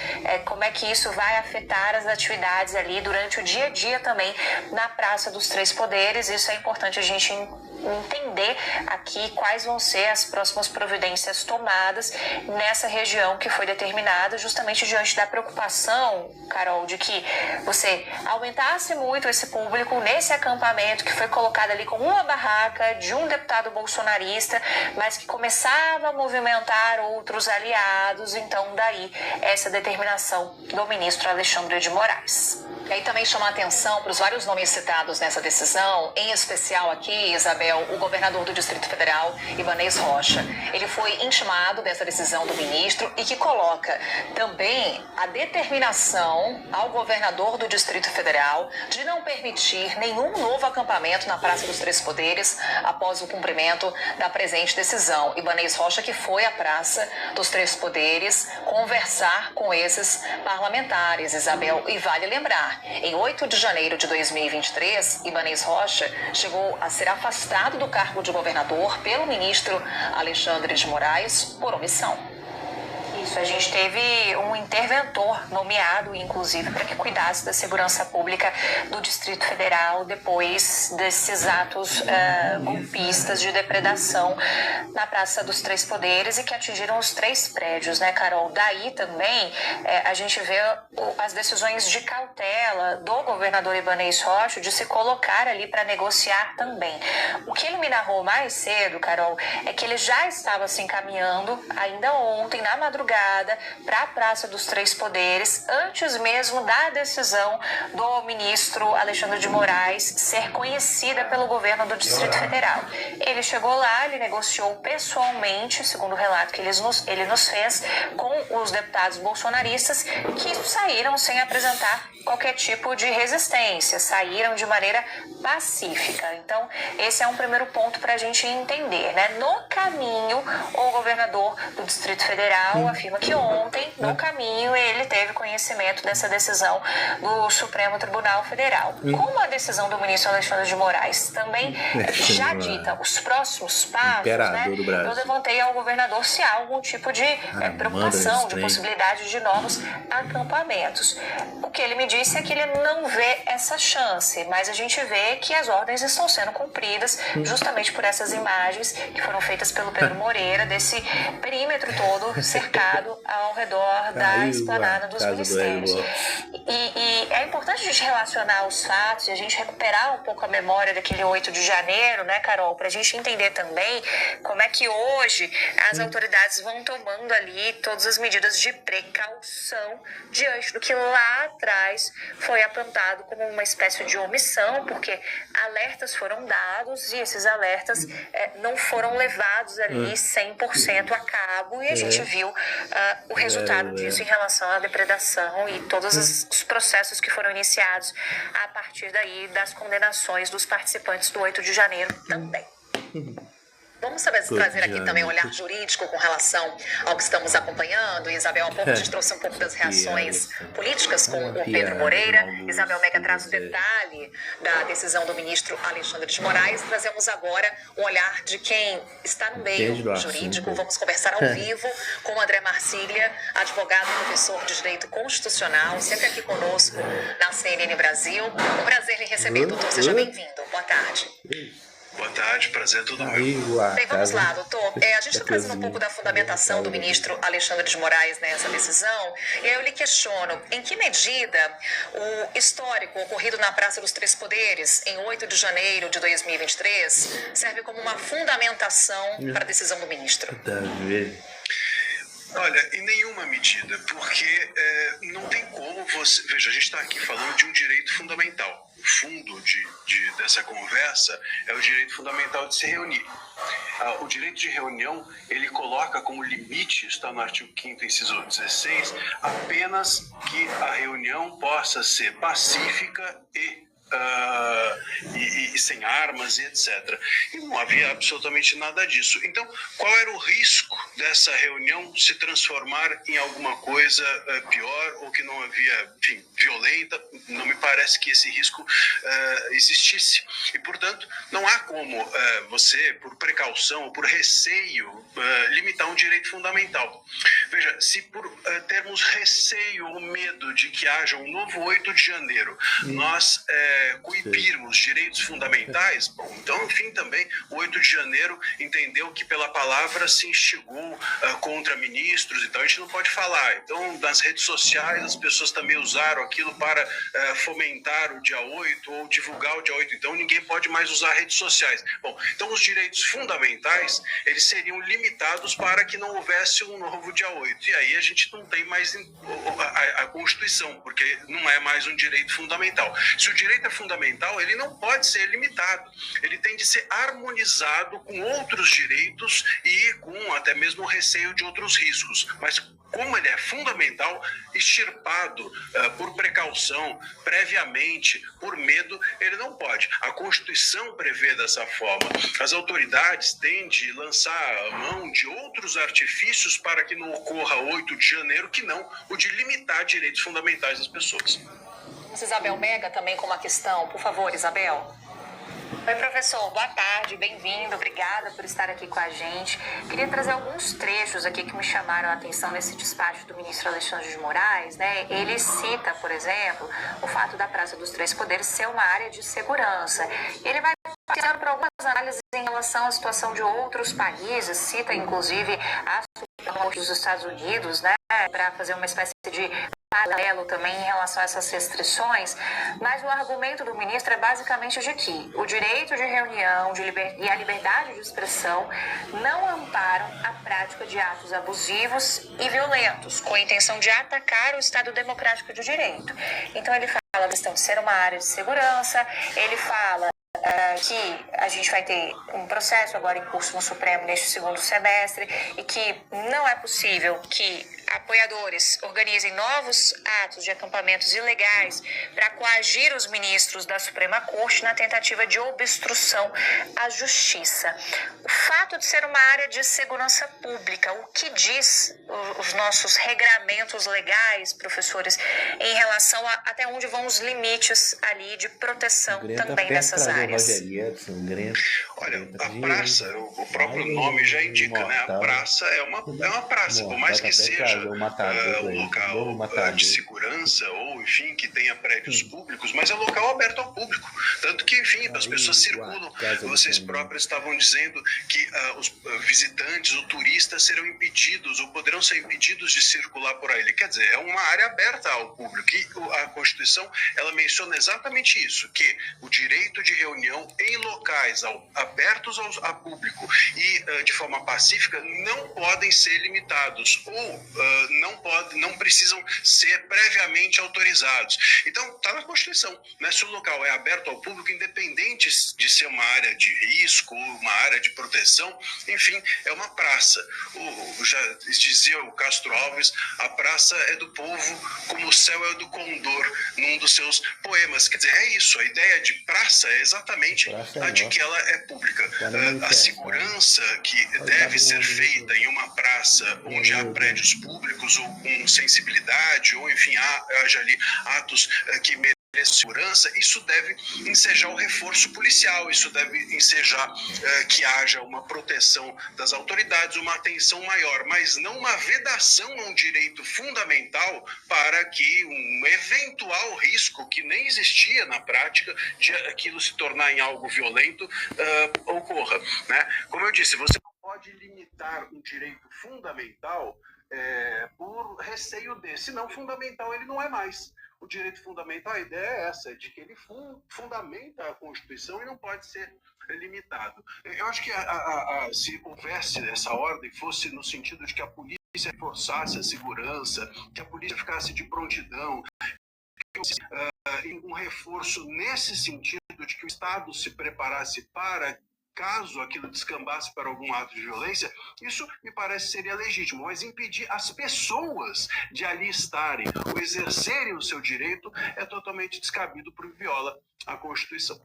como é que isso vai afetar as atividades ali durante o dia a dia também na Praça dos Três Poderes. Isso é importante a gente entender aqui quais vão ser as próximas providências tomadas nessa região que foi determinada justamente diante da preocupação, Carol, de que você aumentasse muito esse público nesse acampamento que foi colocado ali com uma barraca de um deputado bolsonarista, mas que começava a movimentar outros aliados. Então daí essa determinação do ministro Alexandre de Moraes. E aí também chama a atenção para os vários nomes citados nessa decisão, em especial aqui, Isabel, o governador do Distrito Federal, Ibanez Rocha. Ele foi intimado dessa decisão do ministro e que coloca também a determinação ao governador do Distrito Federal de não permitir nenhum novo acampamento na Praça dos Três Poderes após o cumprimento da presente decisão. Ibanez Rocha que foi à Praça dos Três Poderes conversar com esses parlamentares, Isabel, e vale lembrar, em 8 de janeiro de 2023, Ibanez Rocha chegou a ser afastado do cargo de governador pelo ministro Alexandre de Moraes por omissão. Isso, a gente teve um interventor nomeado, inclusive, para que cuidasse da segurança pública do Distrito Federal depois desses atos golpistas de depredação na Praça dos Três Poderes e que atingiram os 3 prédios, né, Carol? Daí também a gente vê as decisões de cautela do governador Ibanez Rocha de se colocar ali para negociar também. O que ele me narrou mais cedo, Carol, é que ele já estava se encaminhando ainda ontem, na madrugada, para a Praça dos Três Poderes, antes mesmo da decisão do ministro Alexandre de Moraes ser conhecida pelo governo do Distrito Federal. Ele chegou lá, ele negociou pessoalmente, segundo o relato que ele nos fez, com os deputados bolsonaristas que saíram sem apresentar qualquer tipo de resistência, saíram de maneira pacífica. Então, esse é um primeiro ponto para a gente entender, né? No caminho, o governador do Distrito Federal afirma que ontem, no caminho, ele teve conhecimento dessa decisão do Supremo Tribunal Federal. Como a decisão do ministro Alexandre de Moraes também já dita os próximos passos, né? Eu levantei ao governador se há algum tipo de preocupação, de possibilidade de novos acampamentos. O que ele me disse é que ele não vê essa chance, mas a gente vê que as ordens estão sendo cumpridas justamente por essas imagens que foram feitas pelo Pedro Moreira, desse perímetro todo cercado ao redor da esplanada dos ministérios. E é importante a gente relacionar os fatos e a gente recuperar um pouco a memória daquele 8 de janeiro, né, Carol, para a gente entender também como é que hoje as autoridades vão tomando ali todas as medidas de precaução diante do que lá atrás foi apontado como uma espécie de omissão, porque alertas foram dados e esses alertas não foram levados ali 100% a cabo, e a gente viu o resultado disso em relação à depredação e todos os processos que foram iniciados a partir daí das condenações dos participantes do 8 de janeiro também. Vamos trazer aqui também um olhar jurídico com relação ao que estamos acompanhando. Isabel, há pouco a gente trouxe um pouco das reações políticas com o Pedro Moreira. Isabel Mega traz o detalhe da decisão do ministro Alexandre de Moraes. Trazemos agora um olhar de quem está no meio jurídico. Vamos conversar ao vivo com o André Marcília, advogado e professor de Direito Constitucional, sempre aqui conosco na CNN Brasil. Um prazer em receber, doutor. Seja bem-vindo. Boa tarde. Boa tarde, prazer todo meu. Bem, vamos lá, doutor. A gente está trazendo um pouco da fundamentação do ministro Alexandre de Moraes nessa decisão, e aí eu lhe questiono, em que medida o histórico ocorrido na Praça dos Três Poderes, em 8 de janeiro de 2023, serve como uma fundamentação para a decisão do ministro? Olha, em nenhuma medida, porque não tem como você... Veja, a gente está aqui falando de um direito fundamental. O fundo dessa conversa é o direito fundamental de se reunir. o direito de reunião, ele coloca como limite, está no artigo 5º, inciso 16, apenas que a reunião possa ser pacífica e sem armas e etc. E não havia absolutamente nada disso. Então, qual era o risco dessa reunião se transformar em alguma coisa pior ou que não havia, enfim, violenta? Não me parece que esse risco existisse. E, portanto, não há como você, por precaução ou por receio, limitar um direito fundamental. Veja, se por termos receio ou medo de que haja um novo 8 de janeiro, nós coibirmos direitos fundamentais, bom, então, enfim, também o 8 de janeiro entendeu que pela palavra se instigou contra ministros, então a gente não pode falar. Então, nas redes sociais, as pessoas também usaram aquilo para fomentar o dia 8 ou divulgar o dia 8, então ninguém pode mais usar redes sociais. Bom, então os direitos fundamentais, eles seriam limitados para que não houvesse um novo dia 8, e aí a gente não tem mais a Constituição, porque não é mais um direito fundamental. Se o direito é fundamental, ele não pode ser limitado, ele tem de ser harmonizado com outros direitos e com até mesmo o receio de outros riscos, mas como ele é fundamental, extirpado por precaução, previamente, por medo, ele não pode. A Constituição prevê dessa forma. As autoridades têm de lançar mão de outros artifícios para que não ocorra 8 de janeiro, que não o de limitar direitos fundamentais das pessoas. Isabel Mega também com uma questão. Por favor, Isabel. Oi, professor, boa tarde, bem-vindo, obrigada por estar aqui com a gente. Queria trazer alguns trechos aqui que me chamaram a atenção nesse despacho do ministro Alexandre de Moraes, né? Ele cita, por exemplo, o fato da Praça dos Três Poderes ser uma área de segurança. Ele vai passando por algumas análises em relação à situação de outros países, cita inclusive a dos Estados Unidos, né, para fazer uma espécie de paralelo também em relação a essas restrições, mas o argumento do ministro é basicamente de que o direito de reunião e a liberdade de expressão não amparam a prática de atos abusivos e violentos, com a intenção de atacar o Estado Democrático de Direito. Então ele fala da questão de ser uma área de segurança, ele fala que a gente vai ter um processo agora em curso no Supremo neste segundo semestre e que não é possível que apoiadores organizem novos atos de acampamentos ilegais para coagir os ministros da Suprema Corte na tentativa de obstrução à justiça. O fato de ser uma área de segurança pública, o que diz os nossos regramentos legais, professores, em relação a até onde vão os limites ali de proteção também dessas áreas? Olha, a praça, o próprio nome já indica, né? A praça é uma praça, por mais que seja um local de segurança ou, enfim, que tenha prédios públicos, mas é local aberto ao público. Tanto que, enfim, as pessoas circulam. Vocês próprios estavam dizendo que os visitantes ou turistas serão impedidos ou poderão ser impedidos de circular por aí. Quer dizer, é uma área aberta ao público. E a Constituição, ela menciona exatamente isso, que o direito de reunião em locais abertos a público e de forma pacífica não podem ser limitados ou não precisam ser previamente autorizados. Então, está na Constituição, né? Se o local é aberto ao público, independente de ser uma área de risco ou uma área de proteção, enfim, é uma praça. Já dizia o Castro Alves, a praça é do povo como o céu é do condor, num dos seus poemas. Quer dizer, é isso, a ideia de praça é exatamente a de que ela é pública. A segurança que deve ser feita em uma praça onde há prédios públicos ou com sensibilidade, ou enfim, haja ali atos que merecem segurança, isso deve ensejar o reforço policial, isso deve ensejar que haja uma proteção das autoridades, uma atenção maior, mas não uma vedação a um direito fundamental para que um eventual risco que nem existia na prática de aquilo se tornar em algo violento ocorra, né? Como eu disse, você não pode limitar um direito fundamental por receio desse, não fundamental ele não é mais. O direito fundamental, a ideia é essa, de que ele fundamenta a Constituição e não pode ser limitado. Eu acho que se houvesse essa ordem, fosse no sentido de que a polícia reforçasse a segurança, que a polícia ficasse de prontidão, um reforço nesse sentido de que o Estado se preparasse para caso aquilo descambasse para algum ato de violência, isso me parece seria legítimo, mas impedir as pessoas de ali estarem ou exercerem o seu direito é totalmente descabido, porque viola a Constituição.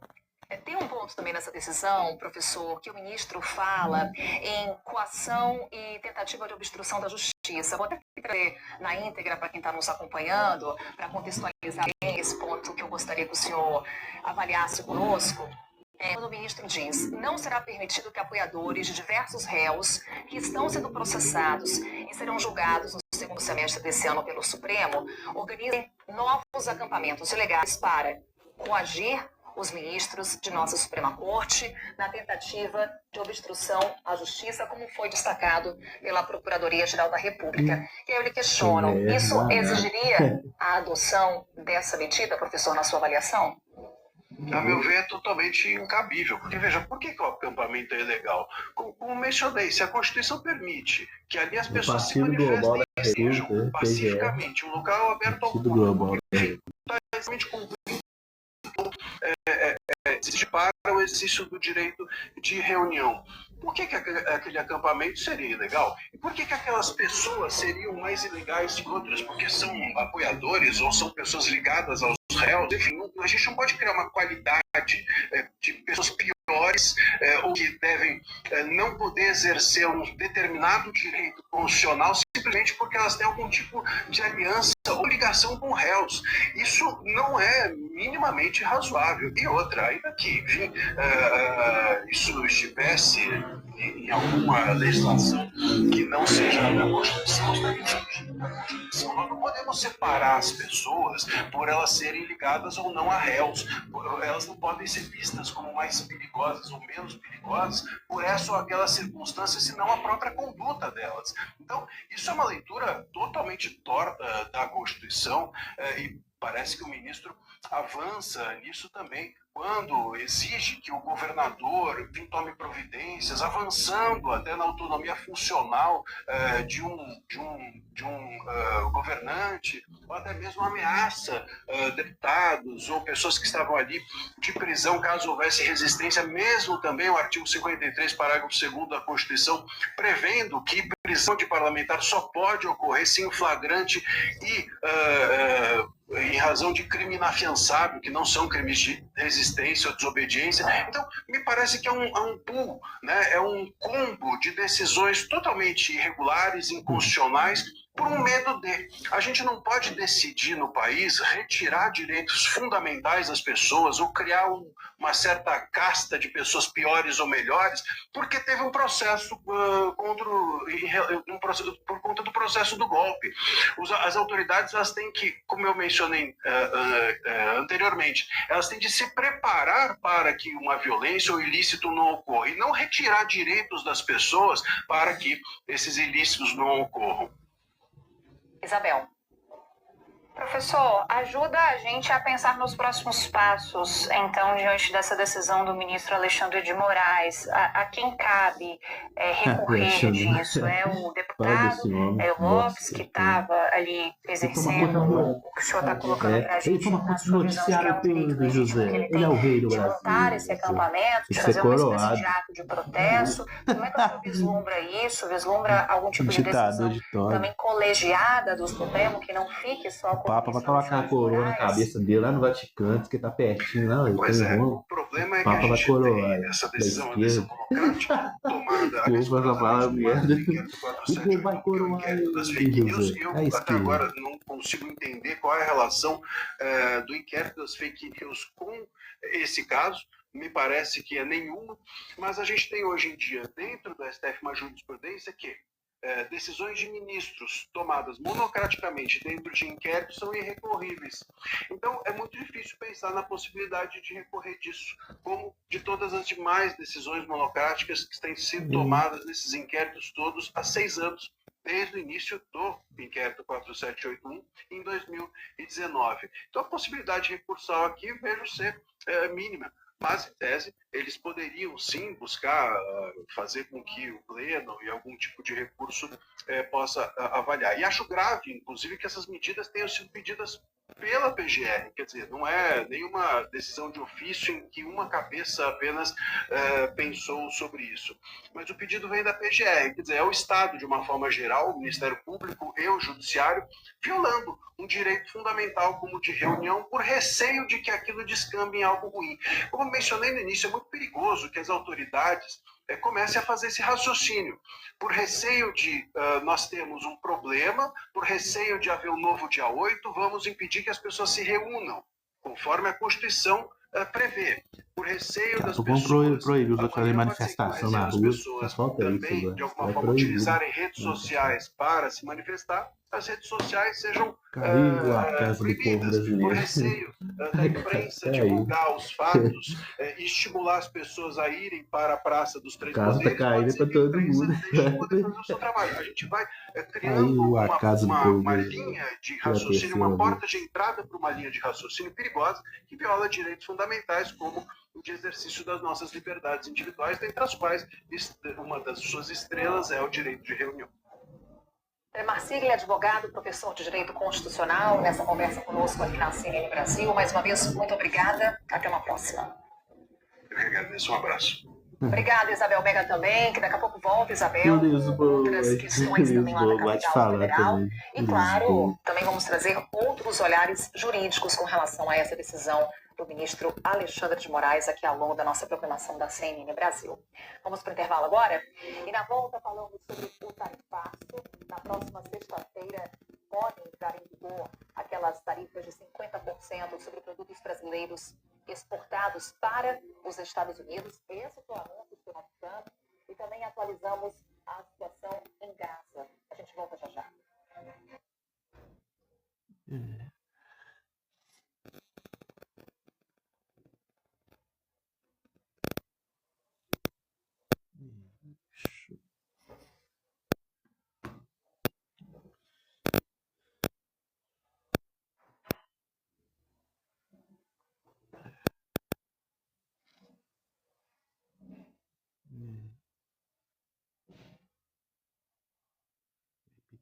Tem um ponto também nessa decisão, professor, que o ministro fala em coação e tentativa de obstrução da justiça. Vou até trazer na íntegra para quem está nos acompanhando, para contextualizar bem esse ponto que eu gostaria que o senhor avaliasse conosco. Quando o ministro diz: não será permitido que apoiadores de diversos réus que estão sendo processados e serão julgados no segundo semestre desse ano pelo Supremo organizem novos acampamentos ilegais para coagir os ministros de nossa Suprema Corte na tentativa de obstrução à justiça, como foi destacado pela Procuradoria-Geral da República. E aí eu lhe questiono, isso exigiria a adoção dessa medida, professor, na sua avaliação? A meu ver, é totalmente incabível. Porque, veja, por que o acampamento é ilegal? Como mencionei, se a Constituição permite que ali as pessoas se manifestem e estejam pacificamente, um local aberto ao público, está exatamente cumprindo exige para o exercício do direito de reunião. Por que aquele acampamento seria ilegal? E por que aquelas pessoas seriam mais ilegais que outras? Porque são apoiadores ou são pessoas ligadas aos réus? Enfim, a gente não pode criar uma qualidade de pessoas piores ou que devem não poder exercer um determinado direito constitucional simplesmente porque elas têm algum tipo de aliança ou ligação com réus. Isso não é minimamente razoável. E outra, ainda que, enfim, isso estivesse em alguma legislação que não seja da Constituição, nós não podemos separar as pessoas por elas serem ligadas ou não a réus. Elas não podem ser vistas como mais perigosas ou menos perigosas por essa ou aquela circunstância, senão a própria conduta delas. Então, isso é uma leitura totalmente torta da Constituição e parece que o ministro avança nisso também, quando exige que o governador tome providências, avançando até na autonomia funcional de um governante, ou até mesmo ameaça deputados ou pessoas que estavam ali de prisão caso houvesse resistência, mesmo também o artigo 53, parágrafo 2º da Constituição, prevendo que prisão de parlamentar só pode ocorrer se em flagrante e em razão de crime inafiançável, que não são crimes de resistência ou desobediência. Então, me parece que é um pool, né? É um combo de decisões totalmente irregulares, inconstitucionais, por um medo de. A gente não pode decidir no país retirar direitos fundamentais das pessoas ou criar uma certa casta de pessoas piores ou melhores, porque teve um processo por conta do processo do golpe. As autoridades, elas têm que, como eu mencionei anteriormente, elas têm de se preparar para que uma violência ou ilícito não ocorra e não retirar direitos das pessoas para que esses ilícitos não ocorram. Isabel. Professor, ajuda a gente a pensar nos próximos passos, então, diante dessa decisão do ministro Alexandre de Moraes. A quem cabe recorrer disso? É o deputado Lopes, que estava ali exercendo o que o senhor está colocando para a gente na sua visão de que é um direito legítimo que ele tem de montar esse acampamento, de fazer uma espécie de ato de protesto. Como é que o senhor vislumbra isso? Vislumbra algum tipo de decisão também colegiada do Supremo, que não fique só com o Papa vai colocar a coroa na cabeça dele lá no Vaticano, que tá pertinho lá. Pois é, o problema é que a gente tem essa decisão democrática tomada vai coroar das fake news. Eu até agora não consigo entender qual é a relação do inquérito das fake news com esse caso. Me parece que é nenhuma, mas a gente tem hoje em dia, dentro do STF, uma jurisprudência que decisões de ministros tomadas monocraticamente dentro de inquéritos são irrecorríveis. Então, é muito difícil pensar na possibilidade de recorrer disso, como de todas as demais decisões monocráticas que têm sido tomadas nesses inquéritos todos há 6 anos, desde o início do inquérito 4781, em 2019. Então, a possibilidade recursal aqui vejo ser mínima. mas, em tese, eles poderiam sim buscar fazer com que o pleno e algum tipo de recurso possa avaliar. E acho grave, inclusive, que essas medidas tenham sido pedidas pela PGR, quer dizer, não é nenhuma decisão de ofício em que uma cabeça apenas pensou sobre isso. Mas o pedido vem da PGR, quer dizer, é o Estado, de uma forma geral, o Ministério Público e o Judiciário, violando um direito fundamental como o de reunião, por receio de que aquilo descambe em algo ruim. Como mencionei no início, é muito perigoso que as autoridades comecem a fazer esse raciocínio. Por receio de nós termos um problema, por receio de haver um novo dia 8, vamos impedir que as pessoas se reúnam, conforme a Constituição prevê. Por receio das pessoas... Proíbe os fazer manifestação na rua, só falta isso também, agora. de alguma É forma, proibido. utilizarem redes sociais para se manifestar, as redes sociais sejam Caiu a casa do povo por brasileiro. receio da imprensa divulgar os fatos e estimular as pessoas a irem para a Praça dos A Três casa tá Poderes, pode caindo ser pra que a todo imprensa mundo. deixe de poder fazer o seu trabalho. A gente vai criando Caiu a casa do povo uma brasileiro. linha de Pela raciocínio, uma terceira porta de entrada para uma linha de raciocínio perigosa que viola direitos fundamentais, como o de exercício das nossas liberdades individuais, dentre as quais uma das suas estrelas é o direito de reunião. Marcílio, advogado, professor de Direito Constitucional, nessa conversa conosco aqui na CNN Brasil. Mais uma vez, muito obrigada. Até uma próxima. Eu que agradeço. Um abraço. Obrigada, Isabel Mega também, que daqui a pouco volta, Isabel, com outras questões também lá da capital federal. E claro, também vamos trazer outros olhares jurídicos com relação a essa decisão do ministro Alexandre de Moraes aqui ao longo da nossa programação da CNN Brasil. Vamos para o intervalo agora? E na volta falamos sobre o tarifaço. Na próxima sexta-feira podem entrar em vigor aquelas tarifas de 50% sobre produtos brasileiros exportados para os Estados Unidos. Esse foi o anúncio do Donald Trump. E também atualizamos a situação em Gaza. A gente volta já já.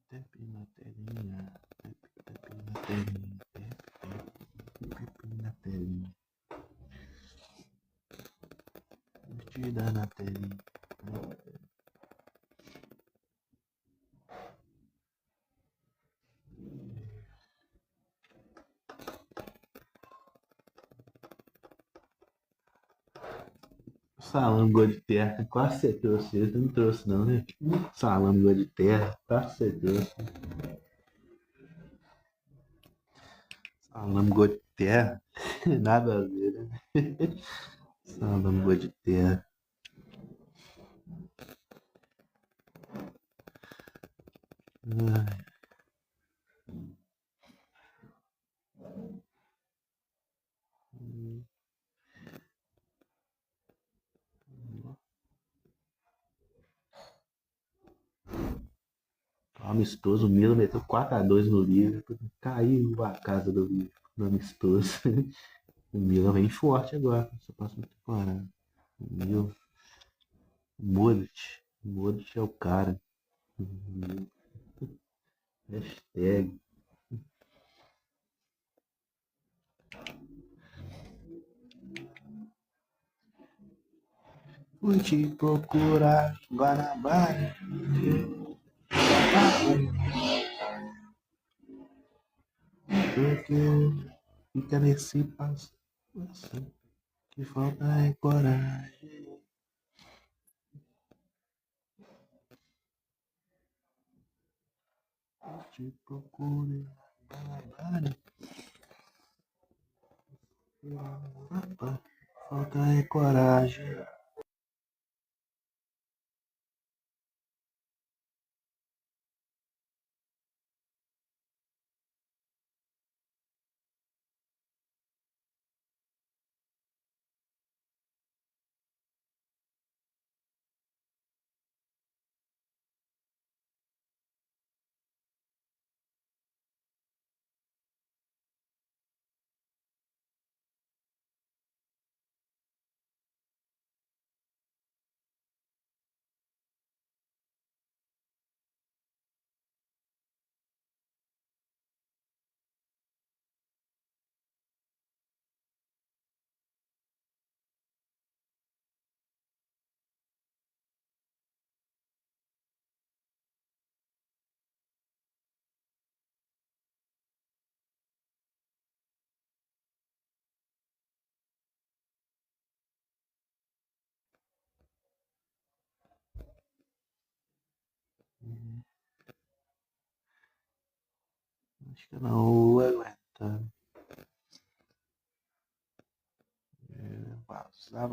Tap na telinha. Tap na telinha. Tap na telinha. Curtida na telinha. Salame gol de terra, quase você trouxe. Você não trouxe não, né? Salame gol de terra, quase você trouxe. Salame gol de terra, nada a ver, né? Salame gol de terra. Ai. Amistoso, o Milan meteu 4-2 no Liverpool, caiu a casa do Liverpool no amistoso. O Milan vem forte agora, nessa próxima temporada. O Milan, Modric é o cara. Hashtag. Fui te procurar, Guanabara. Porque fica nesse passo. Que falta é coragem. Eu te procuro, Guanabara. Falta é coragem. Acho que não aguenta. Vazar.